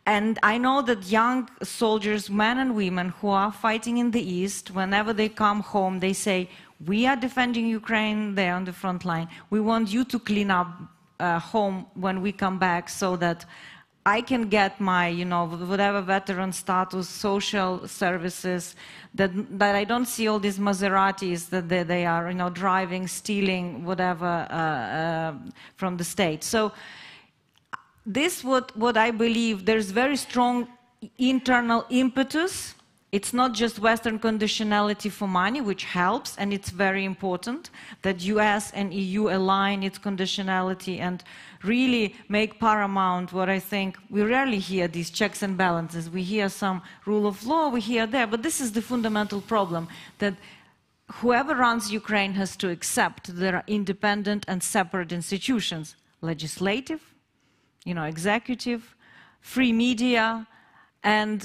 And I know that young soldiers, men and women who are fighting in the East, whenever they come home, they say, we are defending Ukraine there on the front line. We want you to clean up home when we come back so that I can get my, you know, whatever veteran status, social services, that I don't see all these Maseratis that they are, you know, driving, stealing, whatever from the state. So this what I believe, there's very strong internal impetus. It's not just Western conditionality for money, which helps, and it's very important that US and EU align its conditionality and really make paramount what I think we rarely hear, these checks and balances. We hear some rule of law, we hear there, but this is the fundamental problem, that whoever runs Ukraine has to accept there are independent and separate institutions, legislative, you know, executive, free media, and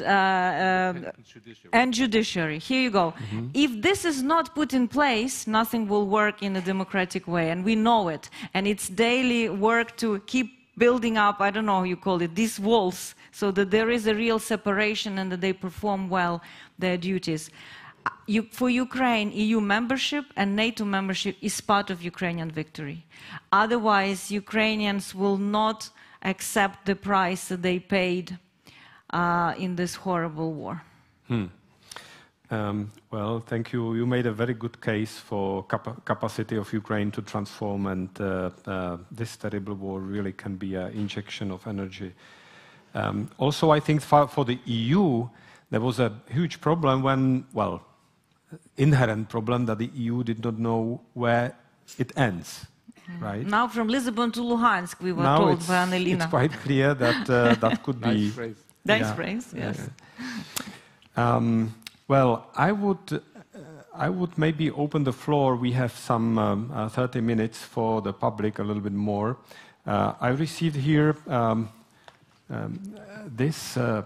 judiciary. Here you go. Mm-hmm. If this is not put in place, nothing will work in a democratic way, and we know it. And it's daily work to keep building up, I don't know how you call it, these walls, so that there is a real separation and that they perform well their duties. For Ukraine, EU membership and NATO membership is part of Ukrainian victory. Otherwise, Ukrainians will not accept the price that they paid in this horrible war. Well, thank you. You made a very good case for capacity of Ukraine to transform, and this terrible war really can be an injection of energy. Also, I think for the EU, there was a huge problem when, well, inherent problem that the EU did not know where it ends, right? Now from Lisbon to Luhansk, we were told by Annelina. It's quite clear that that could be... Nice phrase. Nice phrase, yes. Well, I would maybe open the floor. We have some 30 minutes for the public, a little bit more. I received here this to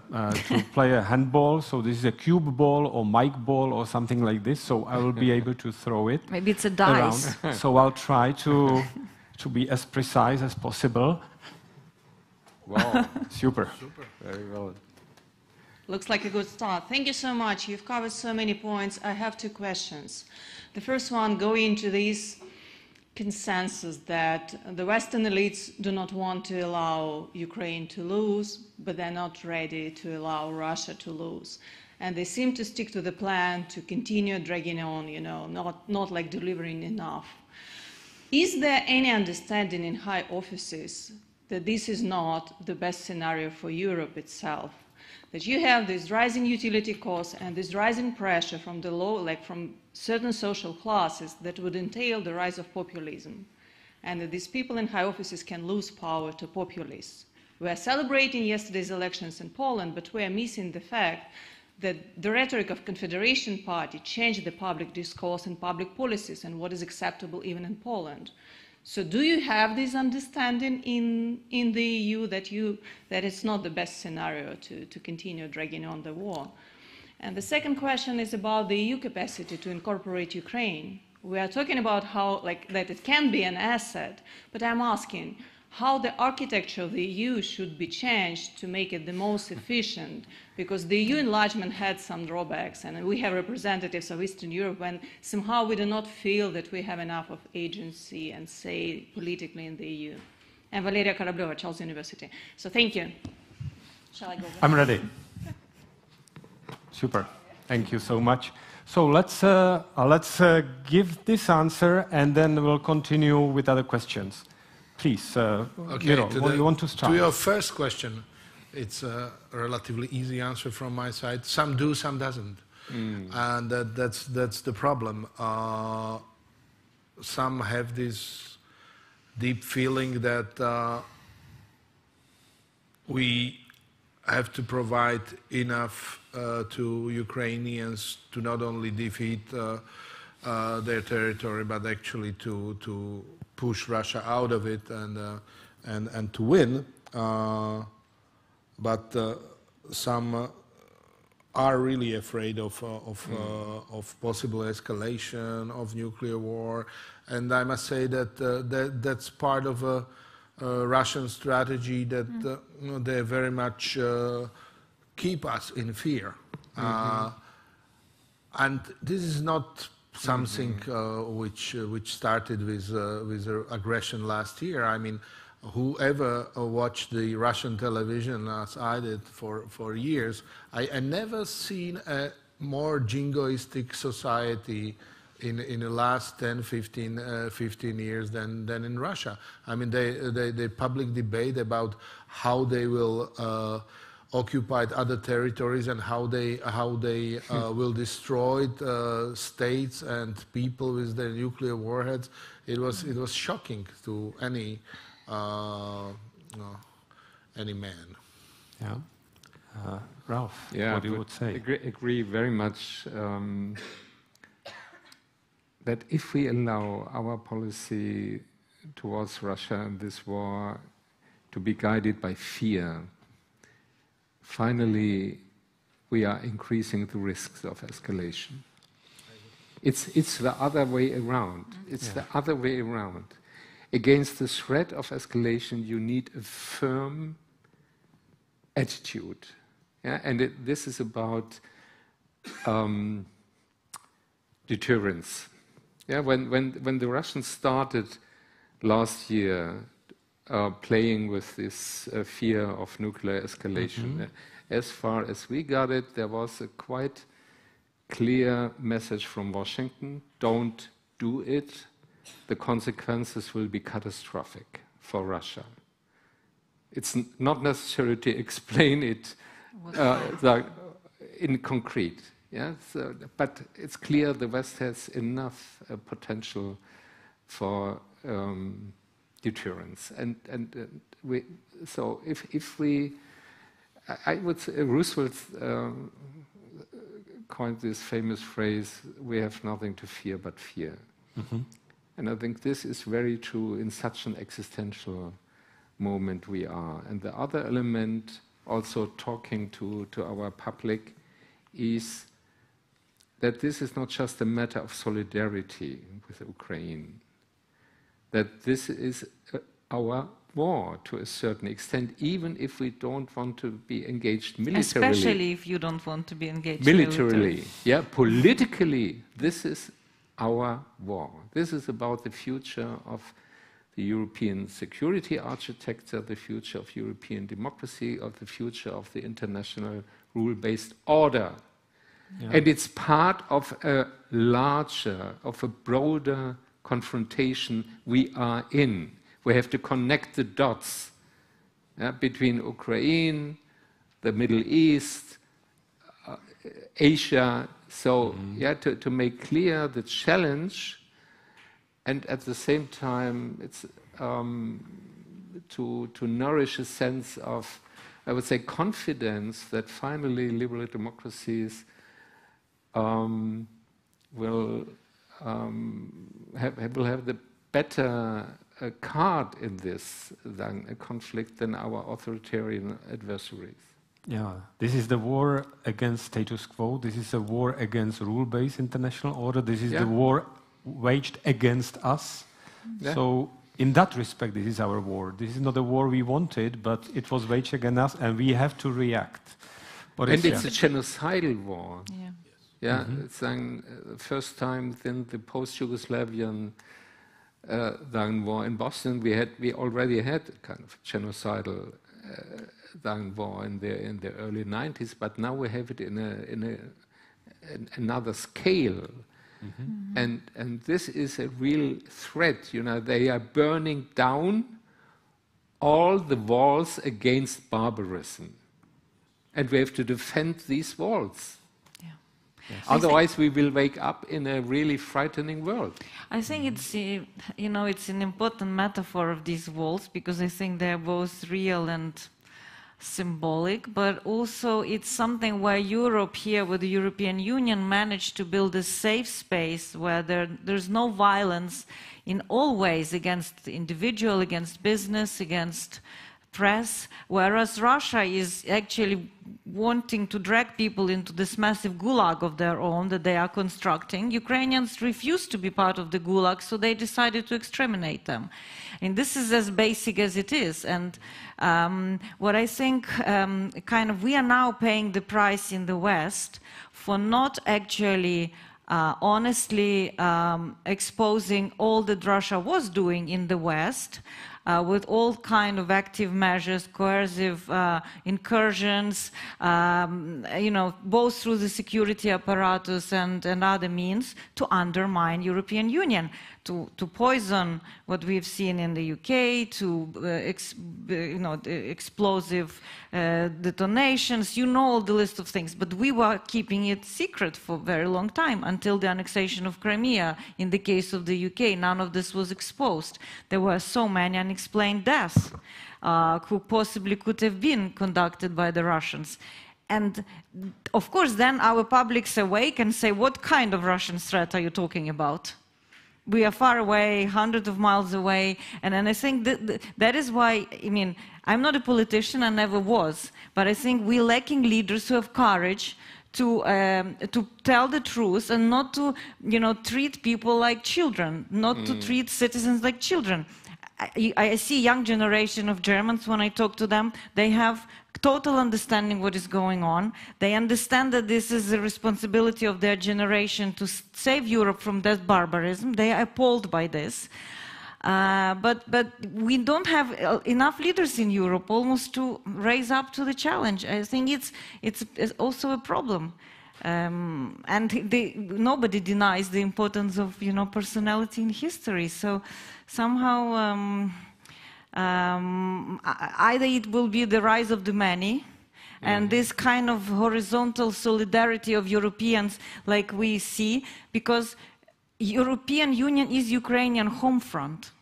play a handball. So this is a cube ball or mic ball or something like this. So I will be able to throw it. Maybe it's a dice. Around. So I'll try to be as precise as possible. Wow. Super. Very well. Looks like a good start. Thank you so much. You've covered so many points. I have two questions. The first one, going to this consensus that the Western elites do not want to allow Ukraine to lose, but they're not ready to allow Russia to lose. And they seem to stick to the plan to continue dragging on, you know, not like delivering enough. Is there any understanding in high offices that this is not the best scenario for Europe itself? That you have this rising utility costs and this rising pressure from the low, like from certain social classes that would entail the rise of populism, and that these people in high offices can lose power to populists. We are celebrating yesterday's elections in Poland, but we are missing the fact that the rhetoric of Confederation Party changed the public discourse and public policies and what is acceptable even in Poland. So do you have this understanding in the EU that it's not the best scenario to continue dragging on the war? And the second question is about the EU capacity to incorporate Ukraine. We are talking about how, like, that it can be an asset, but I'm asking how the architecture of the EU should be changed to make it the most efficient, because the EU enlargement had some drawbacks, and we have representatives of Eastern Europe when somehow we do not feel that we have enough of agency and say politically in the EU. And Valeria Karableva, Charles University. So thank you. Shall I go back? I'm ready. Super. Thank you so much. So let's give this answer, and then we'll continue with other questions. Please, Miro, you want to start? To your first question, it's a relatively easy answer from my side. Some do, some doesn't. And that's the problem. Some have this deep feeling that we have to provide enough to Ukrainians to not only defeat their territory, but actually to push Russia out of it and to win. But some are really afraid of possible escalation of nuclear war, and I must say that that's part of a Russian strategy that you know, they very much keep us in fear. And this is not something which started with aggression last year. I mean, whoever watched the Russian television, as I did for years, I never seen a more jingoistic society in the last 10, 15 years than in Russia. I mean, the public debate about how they will occupy other territories and how they will destroy states and people with their nuclear warheads. It was shocking to any man. Yeah. Ralph, Yeah, what you would say? Agree very much that if we allow our policy towards Russia in this war to be guided by fear, finally we are increasing the risks of escalation. It's the other way around. It's the other way around. against the threat of escalation, you need a firm attitude. Yeah? And this is about deterrence. Yeah? When the Russians started last year playing with this fear of nuclear escalation, as far as we got it, there was a quite clear message from Washington: don't do it. The consequences will be catastrophic for Russia. It's not necessary to explain it in concrete. Yeah? But it's clear the West has enough potential for deterrence. So if we, I would say Roosevelt coined this famous phrase, "We have nothing to fear but fear." And I think this is very true in such an existential moment we are. And the other element, also talking to our public, is that this is not just a matter of solidarity with Ukraine, that this is our war to a certain extent, even if we don't want to be engaged militarily. Especially if you don't want to be engaged militarily. Yeah, politically, this is our war. This is about the future of the European security architecture, the future of European democracy, of the future of the international rule-based order. Yeah. And it's part of a larger, of a broader confrontation we are in. We have to connect the dots between Ukraine, the Middle East, Asia. So, to make clear the challenge, and at the same time, it's to nourish a sense of, I would say, confidence that finally liberal democracies will have the better card in this than a conflict than our authoritarian adversaries. Yeah, this is the war against status quo. This is a war against rule-based international order. This is the war waged against us. Yeah. So in that respect, this is our war. This is not a war we wanted, but it was waged against us, and we have to react. But it's a genocidal war. Yeah. Yeah, it's the first time in the post-Yugoslavian war in Boston, we already had a kind of genocidal war in the early 90s, but now we have it in another scale. And this is a real threat. You know, they are burning down all the walls against barbarism. And we have to defend these walls. Yes. Otherwise, we will wake up in a really frightening world. I think it's, it's an important metaphor of these walls, because I think they're both real and symbolic, but also it's something where Europe here with the European Union managed to build a safe space where there's no violence in all ways against the individual, against business, against press, whereas Russia is actually wanting to drag people into this massive gulag of their own that they are constructing. Ukrainians refused to be part of the gulag, so they decided to exterminate them. And this is as basic as it is. And what I think we are now paying the price in the West for not actually honestly exposing all that Russia was doing in the West, with all kind of active measures, coercive incursions, both through the security apparatus and other means to undermine European Union, to poison what we've seen in the UK, to explosive detonations, all the list of things. But we were keeping it secret for a very long time, until the annexation of Crimea. In the case of the UK, none of this was exposed. There were so many unexplained deaths who possibly could have been conducted by the Russians. And of course, then our publics awake and say, what kind of Russian threat are you talking about? We are far away, hundreds of miles away, and I think that is why, I'm not a politician, I never was, but I think we're lacking leaders who have courage to tell the truth and not to, treat people like children, not to treat citizens like children. I see young generation of Germans when I talk to them. They have total understanding what is going on. They understand that this is the responsibility of their generation to save Europe from that barbarism. They are appalled by this. But we don't have enough leaders in Europe almost to raise up to the challenge. I think it's also a problem. And nobody denies the importance of, personality in history. So somehow either it will be the rise of the many, and this kind of horizontal solidarity of Europeans like we see, because European Union is Ukrainian home front.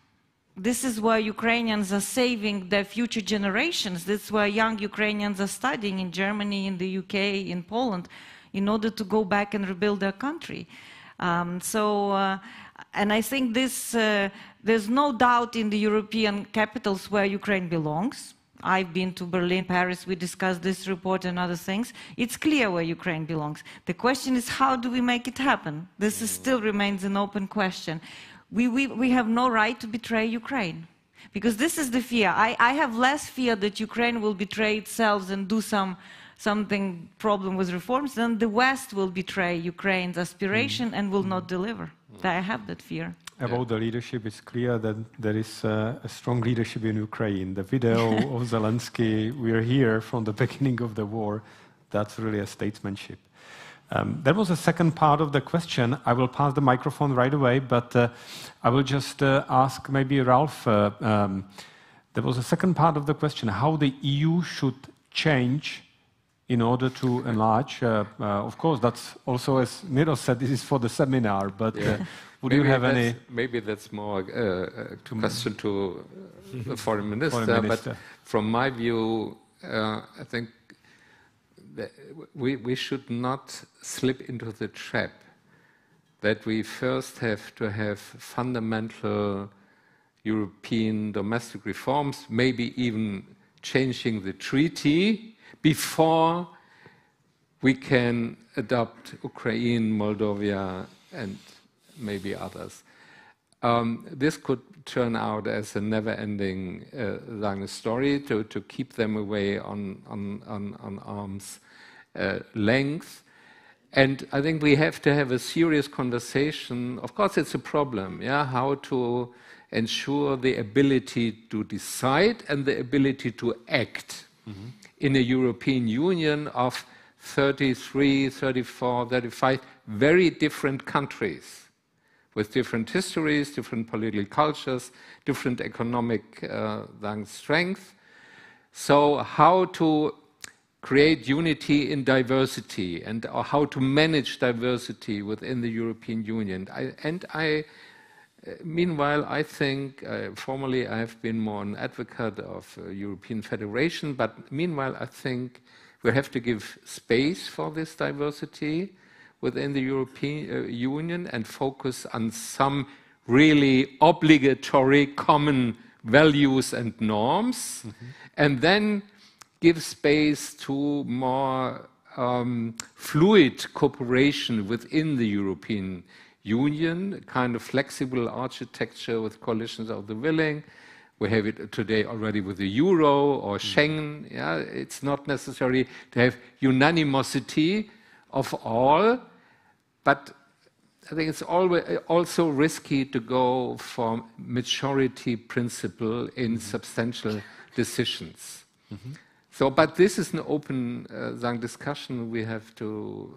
This is where Ukrainians are saving their future generations. This is where young Ukrainians are studying in Germany, in the UK, in Poland, in order to go back and rebuild their country. And I think there's no doubt in the European capitals where Ukraine belongs. I've been to Berlin, Paris, we discussed this report and other things. It's clear where Ukraine belongs. The question is, how do we make it happen? This still remains an open question. We have no right to betray Ukraine, because this is the fear. I have less fear that Ukraine will betray itself and do something problem with reforms than the West will betray Ukraine's aspiration and will not deliver. I have that fear. About the leadership, it's clear that there is a strong leadership in Ukraine. The video of Zelensky, we are here from the beginning of the war, that's really a statesmanship. There was a second part of the question. I will pass the microphone right away, but I will just ask maybe Ralph. There was a second part of the question, how the EU should change in order to enlarge. Of course, that's also, as Miro said, this is for the seminar, but would you have any... Maybe that's more a question to the foreign minister, but from my view, I think that we should not slip into the trap that we first have to have fundamental European domestic reforms, maybe even changing the treaty, before we can adopt Ukraine, Moldova, and maybe others. This could turn out as a never-ending story to keep them away on arm's length. And I think we have to have a serious conversation. Of course, it's a problem, how to ensure the ability to decide and the ability to act in a European Union of 33, 34, 35 very different countries, with different histories, different political cultures, different economic strength. So how to create unity in diversity, and how to manage diversity within the European Union. Meanwhile, I think, formally I have been more an advocate of European federation, but meanwhile I think we have to give space for this diversity within the European Union and focus on some really obligatory common values and norms, and then give space to more fluid cooperation within the European Union, kind of flexible architecture with coalitions of the willing. We have it today already with the Euro or Schengen. It's not necessary to have unanimity of all, but I think it's always also risky to go for majority principle in substantial decisions. So, but this is an open discussion we have to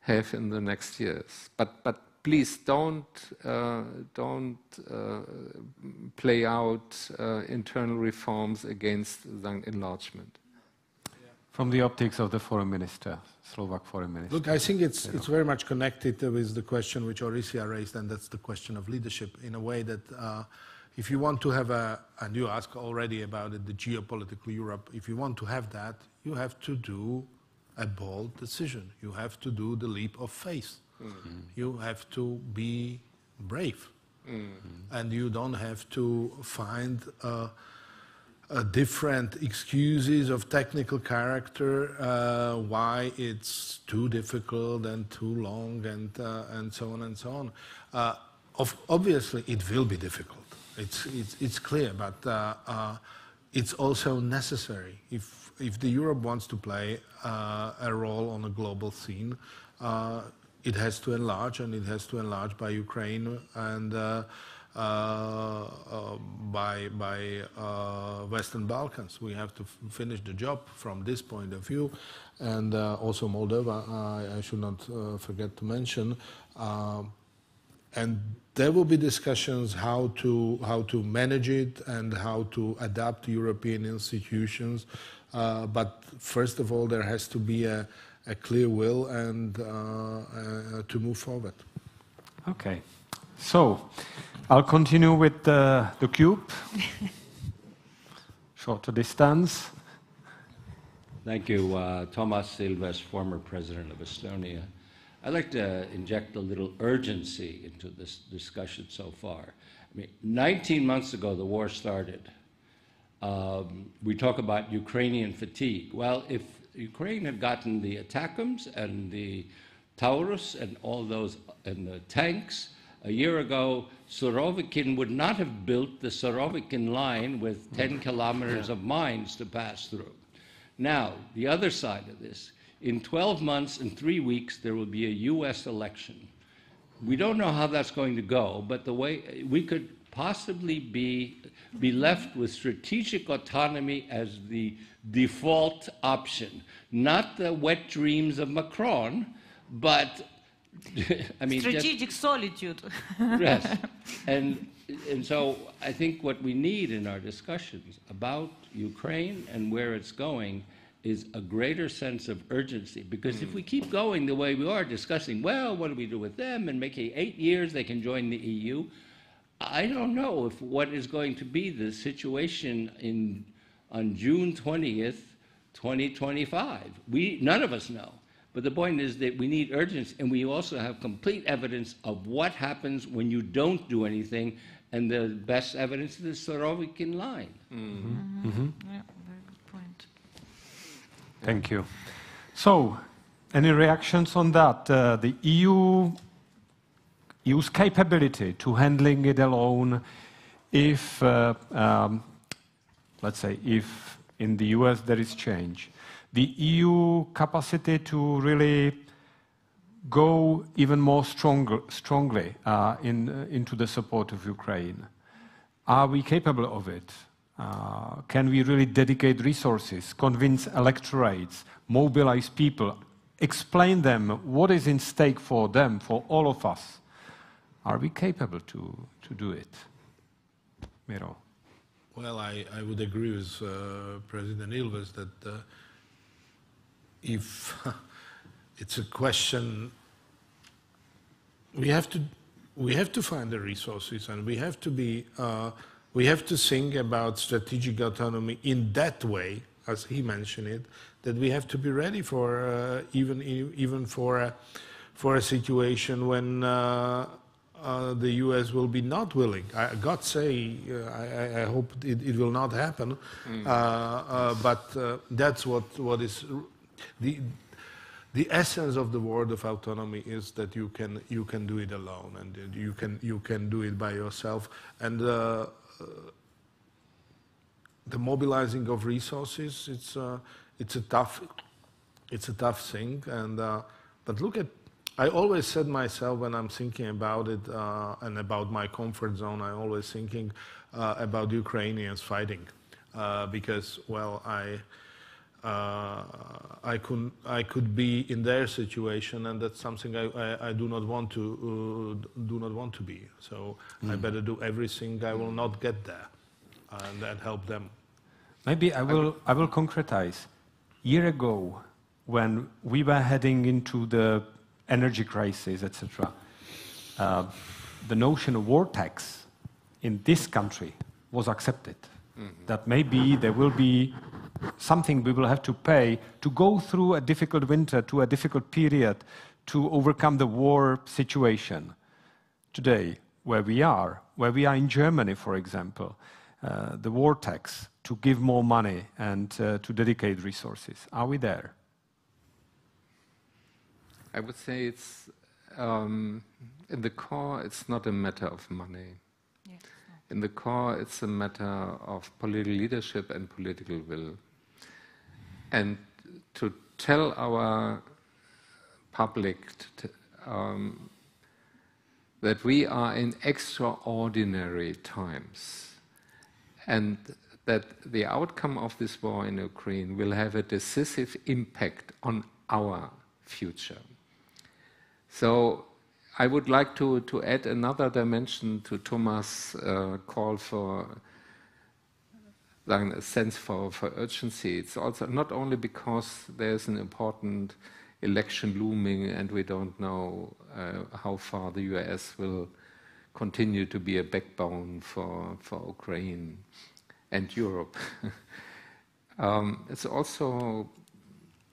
have in the next years. But please don't play out internal reforms against enlargement. From the optics of the foreign minister, Slovak foreign minister. Look, I think it's very much connected with the question which Orysia raised, and that's the question of leadership, in a way that if you want to have and you asked already about it, the geopolitical Europe, if you want to have that, you have to do a bold decision. You have to do the leap of faith. You have to be brave. And you don't have to find different excuses of technical character why it's too difficult and too long and so on and so on. Obviously, it will be difficult. it's clear, but it's also necessary. If the Europe wants to play a role on a global scene, it has to enlarge, and it has to enlarge by Ukraine and by Western Balkans. We have to finish the job from this point of view, and also Moldova. I should not forget to mention. And there will be discussions how to manage it and how to adapt European institutions. But first of all, there has to be a clear will and to move forward. Okay, so I'll continue with the cube. Shorter distance. Thank you, Tomas Silves, former president of Estonia. I'd like to inject a little urgency into this discussion so far. I mean, 19 months ago, the war started. We talk about Ukrainian fatigue. Well, if Ukraine had gotten the ATACMS and the Taurus and all those, and the tanks, a year ago, Surovikin would not have built the Surovikin line with 10 kilometers of mines to pass through. Now, the other side of this, in 12 months and 3 weeks, there will be a US election. We don't know how that's going to go, but the way we could possibly be left with strategic autonomy as the default option. Not the wet dreams of Macron, but I mean, strategic solitude. Yes, and so I think what we need in our discussions about Ukraine and where it's going is a greater sense of urgency. Because if we keep going the way we are discussing, well, what do we do with them, and making 8 years they can join the EU, I don't know if what is going to be the situation on June 20th, 2025. None of us know. But the point is that we need urgency, and we also have complete evidence of what happens when you don't do anything, and the best evidence is the Surovikin line. Yeah, very good point. Thank you. So, any reactions on that? The EU's capability to handling it alone, if, let's say, if in the US there is change, the EU capacity to really go even more strongly into the support of Ukraine. Are we capable of it? Can we really dedicate resources, convince electorates, mobilize people, explain them what is in stake for them, for all of us? Are we capable to do it? Miro. Well, I would agree with President Ilves that if it's a question, we have to find the resources, and we have to think about strategic autonomy in that way, as he mentioned it, that we have to be ready for even for a situation when the US will be not willing. God say, I hope it will not happen, but that's what is the essence of the word of autonomy is that you can do it alone, and you can do it by yourself, and the mobilizing of resources, it's a tough thing, and but look at, I always said myself when I'm thinking about it and about my comfort zone, I'm always thinking about Ukrainians fighting, because, well, I could be in their situation, and that's something I do not want to be. So I better do everything I will not get there, and help them. Maybe I will concretize. Year ago, when we were heading into the energy crisis, etc., the notion of war tax in this country was accepted. That maybe there will be something we will have to pay to go through a difficult winter, to a difficult period, to overcome the war situation. Today, where we are in Germany, for example, the war tax, to give more money and to dedicate resources. Are we there? I would say it's, in the core, it's not a matter of money. Yes. in the core, it's a matter of political leadership and political will. And to tell our public that we are in extraordinary times and that the outcome of this war in Ukraine will have a decisive impact on our future. So I would like to add another dimension to Thomas' call for a sense for urgency. It's also not only because there's an important election looming and we don't know how far the US will continue to be a backbone for Ukraine and Europe. It's also,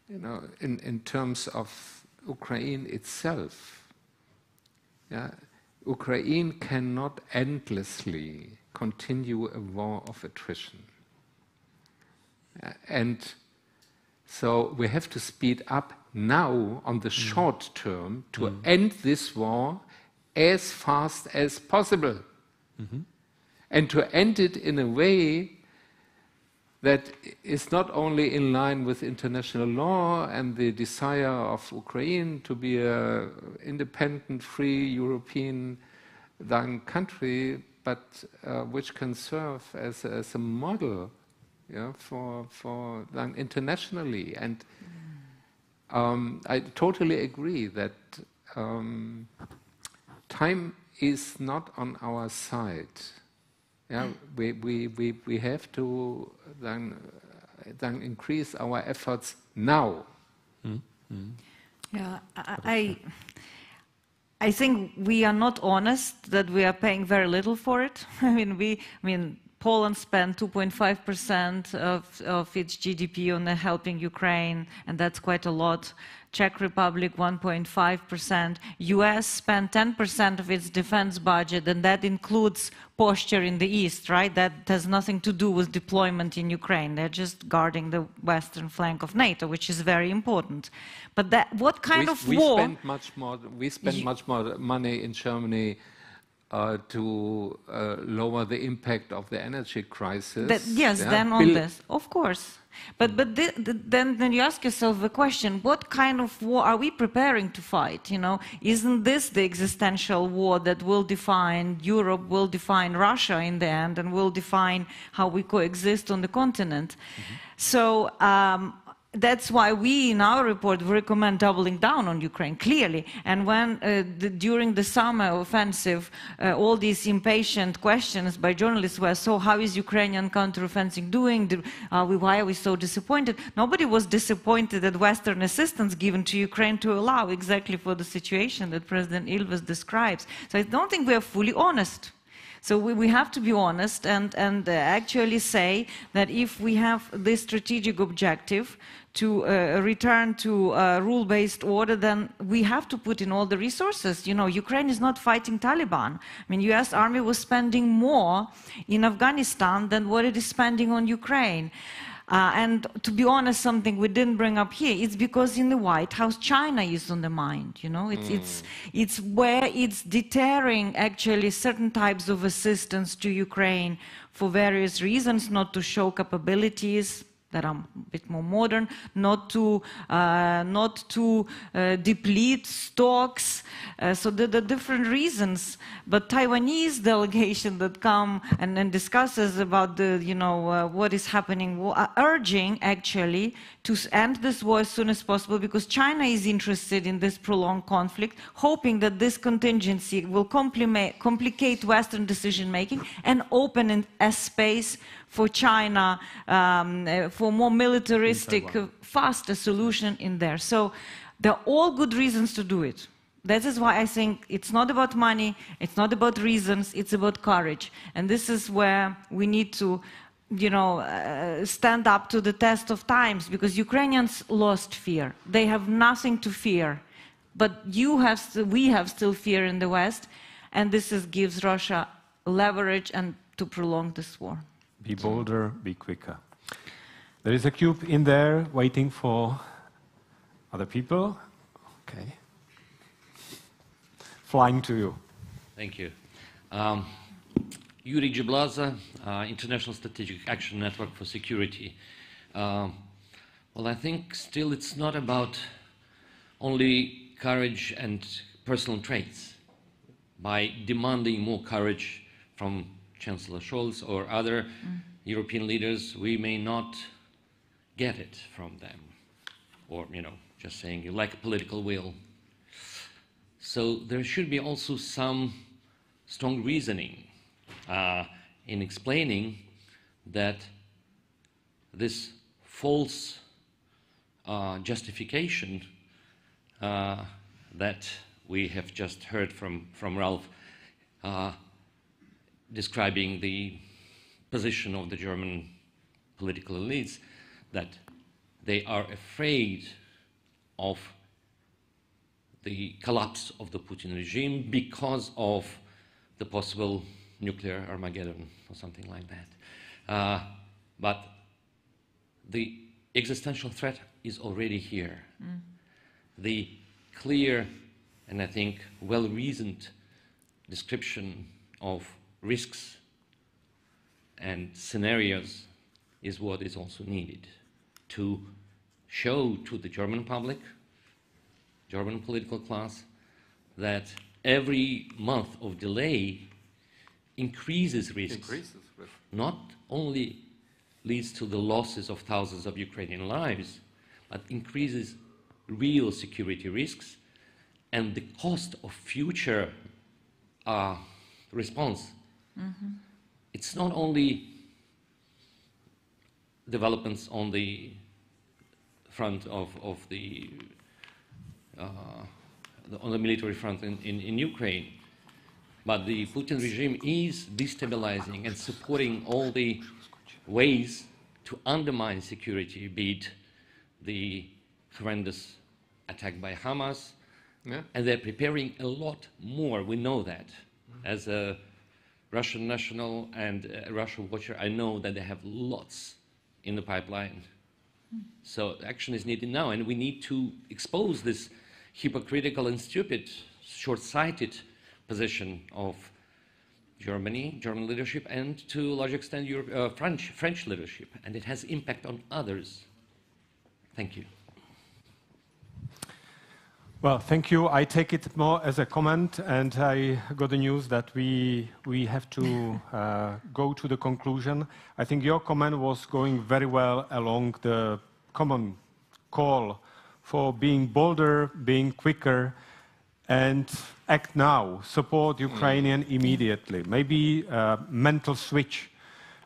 in terms of Ukraine itself. Yeah, Ukraine cannot endlessly continue a war of attrition. And so we have to speed up now on the short term to end this war as fast as possible. And to end it in a way that is not only in line with international law and the desire of Ukraine to be an independent, free European country, but which can serve as a model for internationally. And I totally agree that time is not on our side. Yeah, we have to then increase our efforts now. Yeah, I think we are not honest that we are paying very little for it. Poland spent 2.5% of its GDP on helping Ukraine, and that's quite a lot. Czech Republic 1.5%. US spent 10% of its defense budget, and that includes posture in the east, right? That has nothing to do with deployment in Ukraine. They're just guarding the western flank of NATO, which is very important. But what kind of war? We spend much more money in Germany to lower the impact of the energy crisis. Then on this, of course. But then you ask yourself the question: what kind of war are we preparing to fight? Isn't this the existential war that will define Europe, will define Russia in the end, and will define how we coexist on the continent? So. That's why we, in our report, recommend doubling down on Ukraine, clearly. And when, during the summer offensive, all these impatient questions by journalists were, so how is Ukrainian counteroffensive doing? Why are we so disappointed? Nobody was disappointed at Western assistance given to Ukraine to allow exactly for the situation that President Ilves describes. So I don't think we are fully honest. So we have to be honest and actually say that if we have this strategic objective to return to a rule-based order, then we have to put in all the resources. Ukraine is not fighting Taliban. US Army was spending more in Afghanistan than what it is spending on Ukraine. And to be honest, something we didn't bring up here, it's because in the White House, China is on the mind, It's where it's deterring actually certain types of assistance to Ukraine for various reasons, not to show capabilities that are a bit more modern, not to deplete stocks. So there are different reasons. But Taiwanese delegation that come and discusses about the, what is happening, are urging actually to end this war as soon as possible, because China is interested in this prolonged conflict, hoping that this contingency will complicate Western decision-making and open a space for China, for more militaristic, faster solution in there. So there are all good reasons to do it. That is why I think it's not about money, it's not about reasons, it's about courage. And this is where we need to, stand up to the test of times, because Ukrainians lost fear. They have nothing to fear. But we have still fear in the West, and this gives Russia leverage and to prolong this war. Be bolder, be quicker. There is a cube in there waiting for other people. Okay. Flying to you. Thank you. Yuri Jablaza, International Strategic Action Network for Security. Well, I think still it's not about only courage and personal traits. By demanding more courage from Chancellor Scholz or other European leaders, we may not get it from them. Or, you know, just saying you lack political will. So there should be also some strong reasoning in explaining that this false justification that we have just heard from Ralph describing the position of the German political elites, that they are afraid of the collapse of the Putin regime because of the possible nuclear Armageddon or something like that. But the existential threat is already here. The clear and I think well-reasoned description of risks and scenarios is what is also needed to show to the German public, German political class, that every month of delay increases risks. Not only leads to the losses of thousands of Ukrainian lives, but increases real security risks and the cost of future response. It's not only developments on the front of the on the military front in Ukraine, but the Putin regime is destabilizing and supporting all the ways to undermine security, be it the horrendous attack by Hamas, and they're preparing a lot more. We know that. As a Russian national and a Russian watcher, I know that they have lots in the pipeline. So action is needed now, and we need to expose this hypocritical and stupid, short-sighted position of Germany, German leadership, and to a large extent French leadership, and it has impact on others. Thank you. Well, thank you. I take it more as a comment, and I got the news that we have to go to the conclusion. I think your comment was going very well along the common call for being bolder, being quicker, and act now, support Ukrainian immediately. Maybe a mental switch,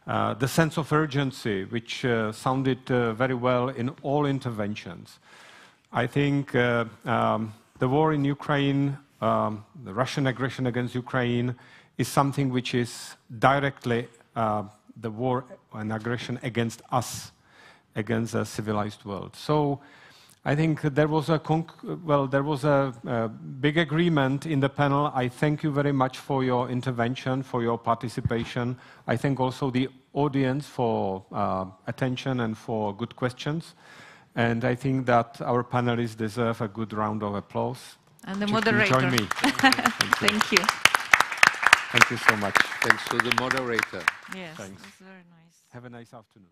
the sense of urgency, which sounded very well in all interventions. I think the war in Ukraine, the Russian aggression against Ukraine, is something which is directly the war and aggression against us, against the civilized world. So I think there was a big agreement in the panel. I thank you very much for your intervention, for your participation. I thank also the audience for attention and for good questions. And I think that our panelists deserve a good round of applause. And the moderator. Join me. Thank you. Thank you so much. Thanks to the moderator. Yes, Thanks. that's very nice. Have a nice afternoon.